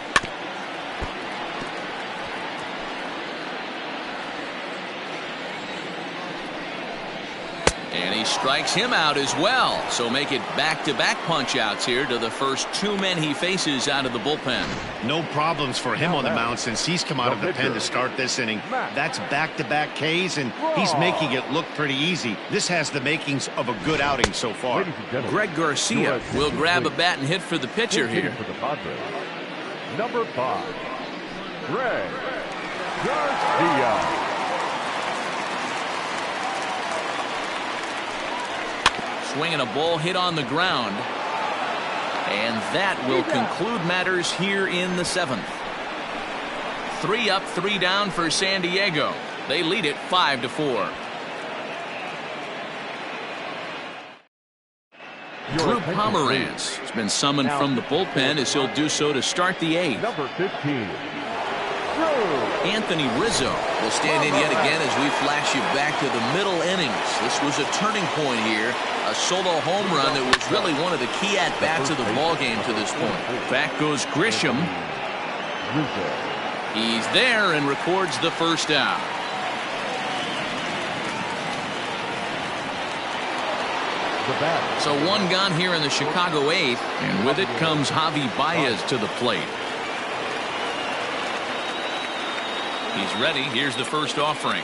And he strikes him out as well. So make it back-to-back punch-outs here to the first 2 men he faces out of the bullpen. No problems for him on the mound since he's come out of the pen to start this inning. That's back-to-back Ks, and he's making it look pretty easy. This has the makings of a good outing so far. Greg Garcia will grab a bat and hit for the pitcher here. For the Padres, number 5, Greg Garcia. Swinging a ball hit on the ground. And that will conclude matters here in the 7th. 3 up, 3 down for San Diego. They lead it 5-4. Drew Pomeranz has been summoned from the bullpen as he'll do so to start the 8th. Number 15. Anthony Rizzo will stand in yet again as we flash you back to the middle innings. This was a turning point here. A solo home run that was really one of the key at-bats of the ballgame to this point. Back goes Grisham. He's there and records the first out. So 1 gone here in the Chicago 8th, and with it comes Javi Baez to the plate. He's ready. Here's the first offering.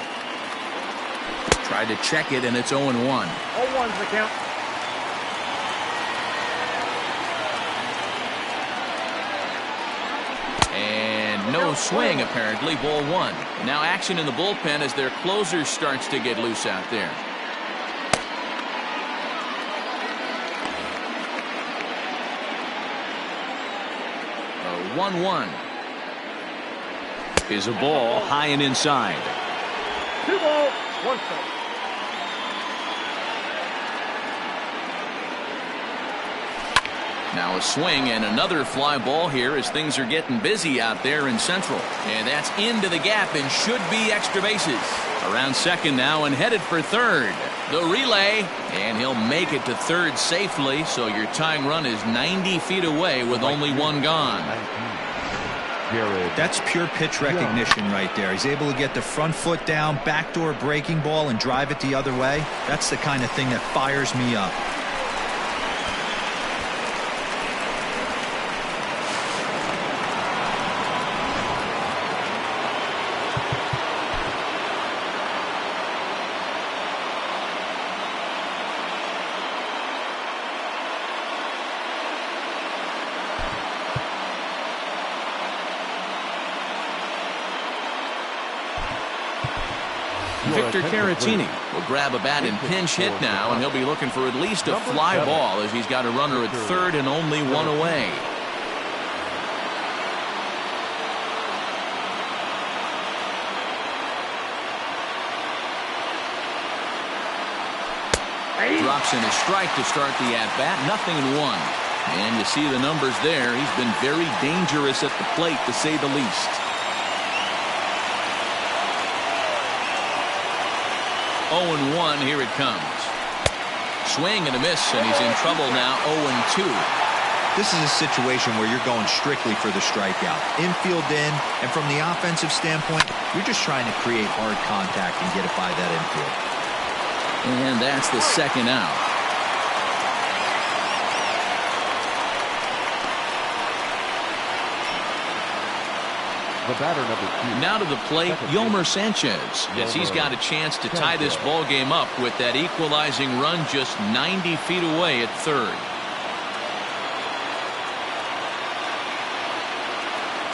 Tried to check it, and it's 0-1. 0-1's the count. And no swing, apparently. Ball 1. Now action in the bullpen as their closer starts to get loose out there. A 1-1. Is a ball high and inside. 2 balls, 1 strike. Now a swing and another fly ball here as things are getting busy out there in Central. And that's into the gap and should be extra bases. Around second now and headed for third. The relay, and he'll make it to third safely, so your tying run is 90 feet away with only 1 gone. That's pure pitch recognition right there. He's able to get the front foot down, backdoor breaking ball, and drive it the other way. That's the kind of thing that fires me up. Victor Caratini will grab a bat and pinch hit now, and he'll be looking for at least a fly ball as he's got a runner at third and only 1 away. Drops in a strike to start the at-bat. 0-1. And you see the numbers there. He's been very dangerous at the plate, to say the least. 0-1, here it comes. Swing and a miss, and he's in trouble now. 0-2. This is a situation where you're going strictly for the strikeout. Infield in, and from the offensive standpoint, you're just trying to create hard contact and get it by that infield. And that's the second out. The batter, number 2. Now to the plate, Yomer Sanchez, as he's got a chance to tie this ball game up with that equalizing run just 90 feet away at third.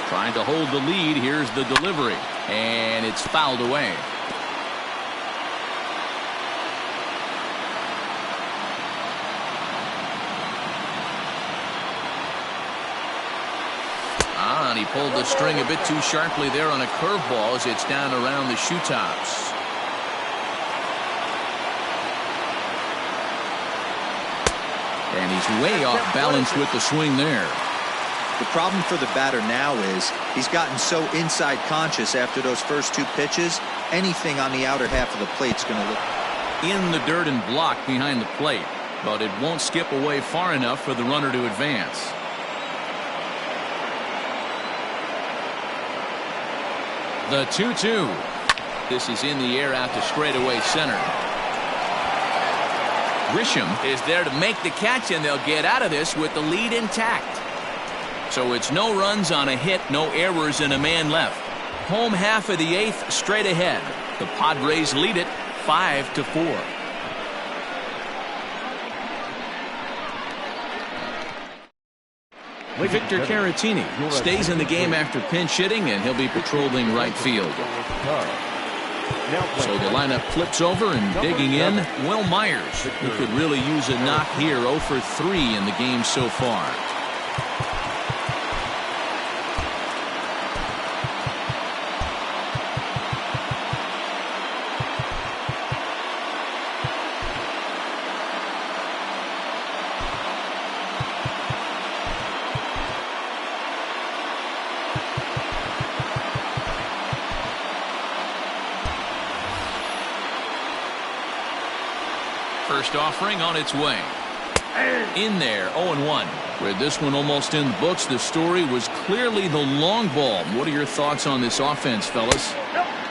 Trying to hold the lead. Here's the delivery, and it's fouled away. And he pulled the string a bit too sharply there on a curveball as it's down around the shoe tops. And he's way off balance with the swing there. The problem for the batter now is he's gotten so inside conscious after those first 2 pitches. Anything on the outer half of the plate's going to look in the dirt and blocked behind the plate, but it won't skip away far enough for the runner to advance. The 2-2. This is in the air out to straightaway center. Grisham is there to make the catch, and they'll get out of this with the lead intact. So it's no runs on a hit, no errors, and a man left. Home half of the 8th straight ahead. The Padres lead it 5-4. Victor Caratini stays in the game after pinch hitting, and he'll be patrolling right field. So the lineup flips over, and digging in, Will Myers, who could really use a knock here. 0 for 3 in the game so far. First offering on its way. In there, 0-1. With this one almost in the books, the story was clearly the long ball. What are your thoughts on this offense, fellas?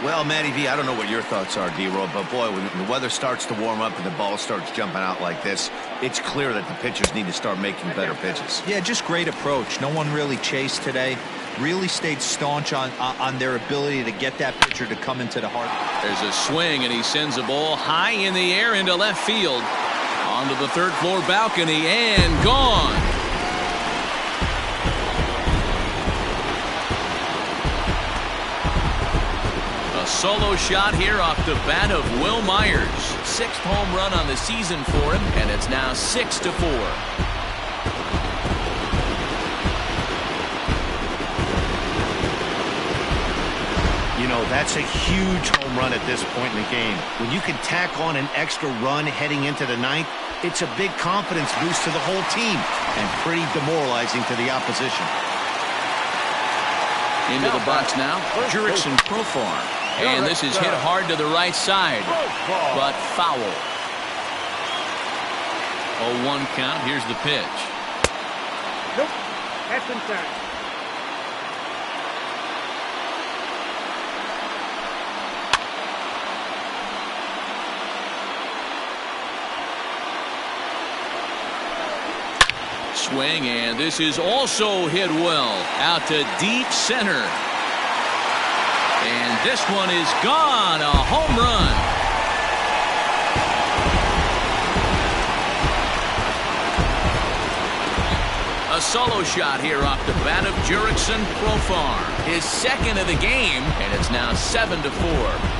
Well, Matty V, I don't know what your thoughts are, D-Roll, but boy, when the weather starts to warm up and the ball starts jumping out like this, it's clear that the pitchers need to start making better pitches. Yeah, just great approach. No one really chased today. Really stayed staunch on their ability to get that pitcher to come into the heart. There's a swing, and he sends a ball high in the air into left field. Onto the third floor balcony, and gone. A solo shot here off the bat of Will Myers. 6th home run on the season for him, and it's now 6-4. You know, that's a huge home run at this point in the game. When you can tack on an extra run heading into the 9th, it's a big confidence boost to the whole team and pretty demoralizing to the opposition. Into the box now, Jurickson Profar. And this is hit hard to the right side, but foul. 0-1 count. Here's the pitch. Nope. That's inside. Swing, and this is also hit well out to deep center. And this one is gone. A home run. A solo shot here off the bat of Jurickson Profar. His 2nd of the game, and it's now 7-4.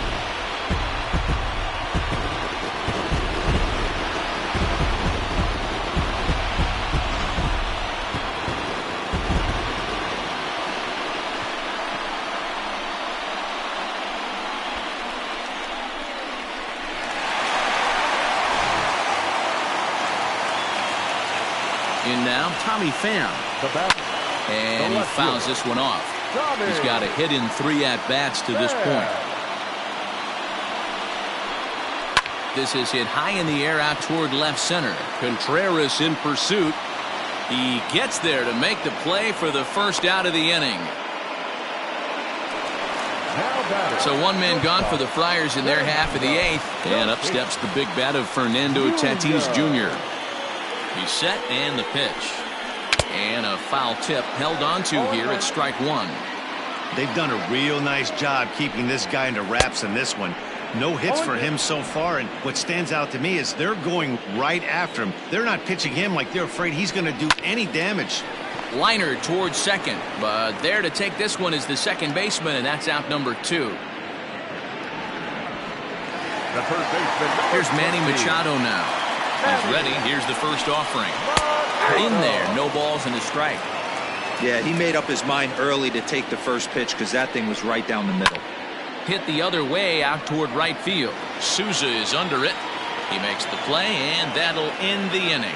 In now, Tommy Pham. And he fouls this one off. He's got a hit in 3 at-bats to this point. This is hit high in the air out toward left center. Contreras in pursuit. He gets there to make the play for the first out of the inning. So one man gone for the Friars in their half of the 8th. And up steps the big bat of Fernando Tatis Jr. He's set, and the pitch. And a foul tip held onto here at strike 1. They've done a real nice job keeping this guy into wraps in this one. No hits for him so far, and what stands out to me is they're going right after him. They're not pitching him like they're afraid he's going to do any damage. Liner towards second, but there to take this one is the second baseman, and that's out number 2. Here's Manny Machado now. He's ready. Here's the first offering. In there, no balls and a strike. Yeah, he made up his mind early to take the first pitch because that thing was right down the middle. Hit the other way out toward right field. Souza is under it. He makes the play, and that'll end the inning.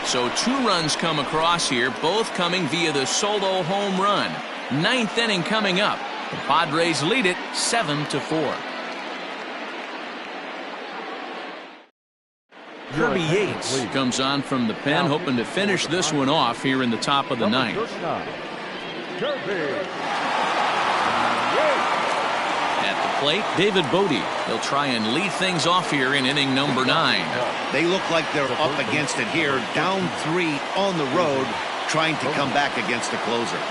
So 2 runs come across here, both coming via the solo home run. 9th inning coming up. The Padres lead it 7-4. Kirby Yates comes on from the pen, hoping to finish this one off here in the top of the 9th. At the plate, David Bodie. He'll try and lead things off here in inning number 9. They look like they're up against it here, down 3 on the road, trying to come back against the closer.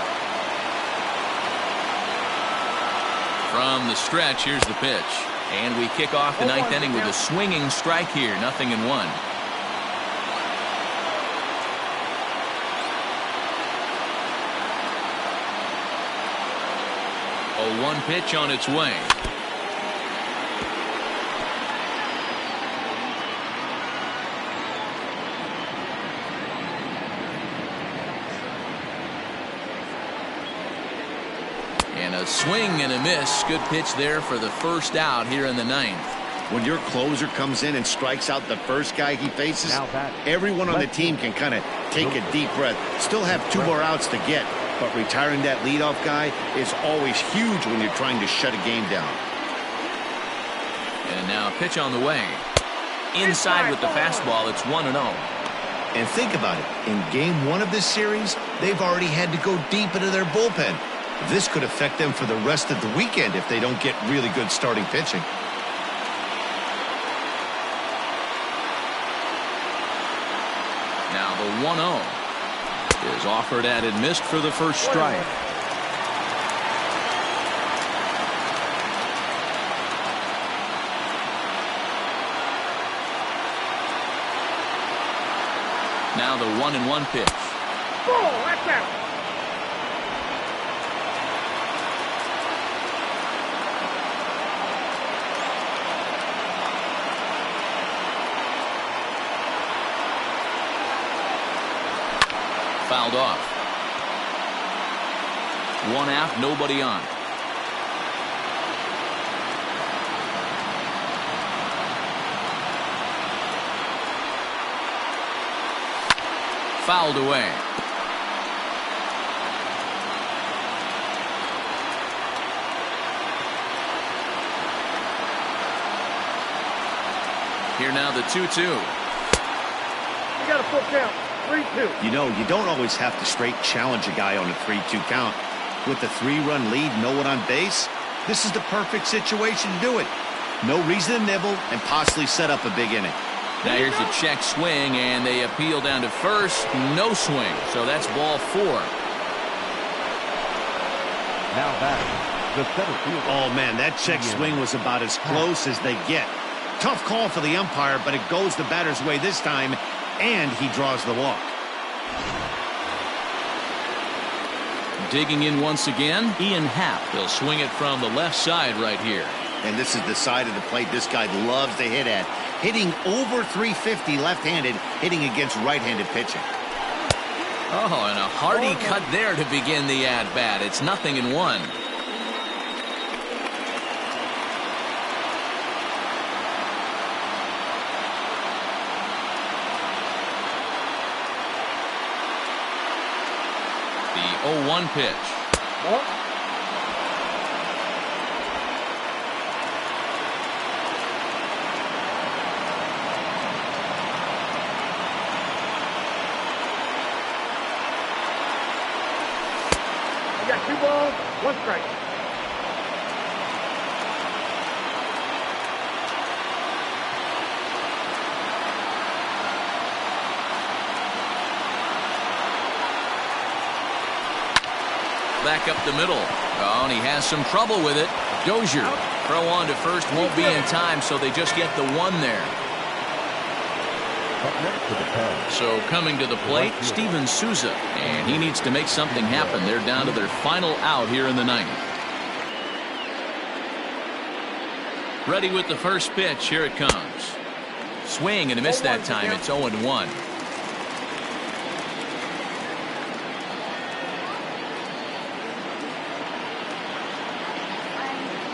From the stretch, here's the pitch. And we kick off the 9th inning with a swinging strike here, 0-1. 0-1 pitch on its way. And a swing and a miss. Good pitch there for the first out here in the 9th. When your closer comes in and strikes out the first guy he faces, everyone on the team can kind of take a deep breath. Still have 2 more outs to get, but retiring that leadoff guy is always huge when you're trying to shut a game down. And now a pitch on the way. Inside with the fastball, it's 1-0. And think about it. In game 1 of this series, they've already had to go deep into their bullpen. This could affect them for the rest of the weekend if they don't get really good starting pitching. Now the 1-0 is offered at and missed for the first strike. Now the 1-1 pitch. Oh, that's out. Fouled off. 1 out, nobody on. Fouled away. Here now the 2-2. We got a full count. 3-2. You know, you don't always have to straight challenge a guy on a 3-2 count. With the 3-run lead, no one on base, this is the perfect situation to do it. No reason to nibble and possibly set up a big inning. Now here's a check swing, and they appeal down to first. No swing, so that's ball 4. Now back, the center field. Oh, man, that check swing was about as close as they get. Tough call for the umpire, but it goes the batter's way this time, and he draws the walk. Digging in once again, Ian Happ. He'll swing it from the left side right here. And this is the side of the plate this guy loves to hit at. Hitting over 350 left-handed, hitting against right-handed pitching. Oh, and a hearty cut there to begin the at-bat. It's 0-1. The 0-1 pitch. I got 2 balls, 1 strike. Back up the middle. Oh, and he has some trouble with it. Dozier. Throw on to first won't be in time, so they just get the 1 there. So coming to the plate, Steven Souza. And he needs to make something happen. They're down to their final out here in the 9th. Ready with the first pitch. Here it comes. Swing and a miss that time. It's 0-1.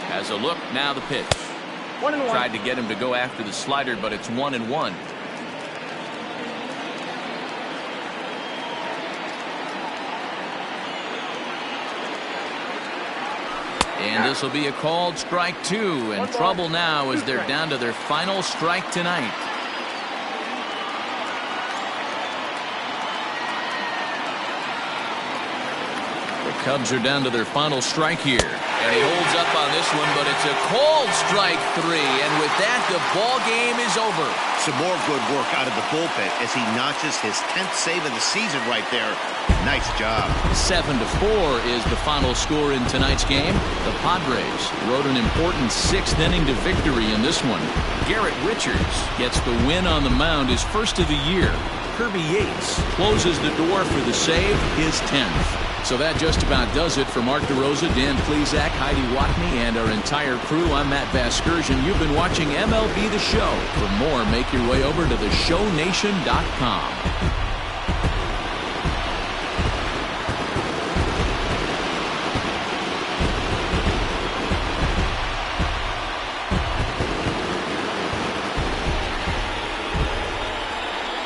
Has a look, now the pitch. 1-1. Tried to get him to go after the slider, but it's 1-1. And this will be a called strike 2, and trouble now as they're down to their final strike tonight. The Cubs are down to their final strike here. And he holds up on this one, but it's a cold strike 3. And with that, the ball game is over. Some more good work out of the bullpen as he notches his 10th save of the season right there. Nice job. 7-4 is the final score in tonight's game. The Padres rode an important 6th inning to victory in this one. Garrett Richards gets the win on the mound, his first of the year. Kirby Yates closes the door for the save, his 10th. So that just about does it for Mark DeRosa, Dan Plesac, Heidi Watney, and our entire crew. I'm Matt Vasgersian. You've been watching MLB The Show. For more, make your way over to theshownation.com.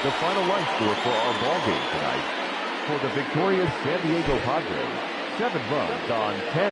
The final line score for our ball game tonight. For the victorious San Diego Padres, 7 runs on 10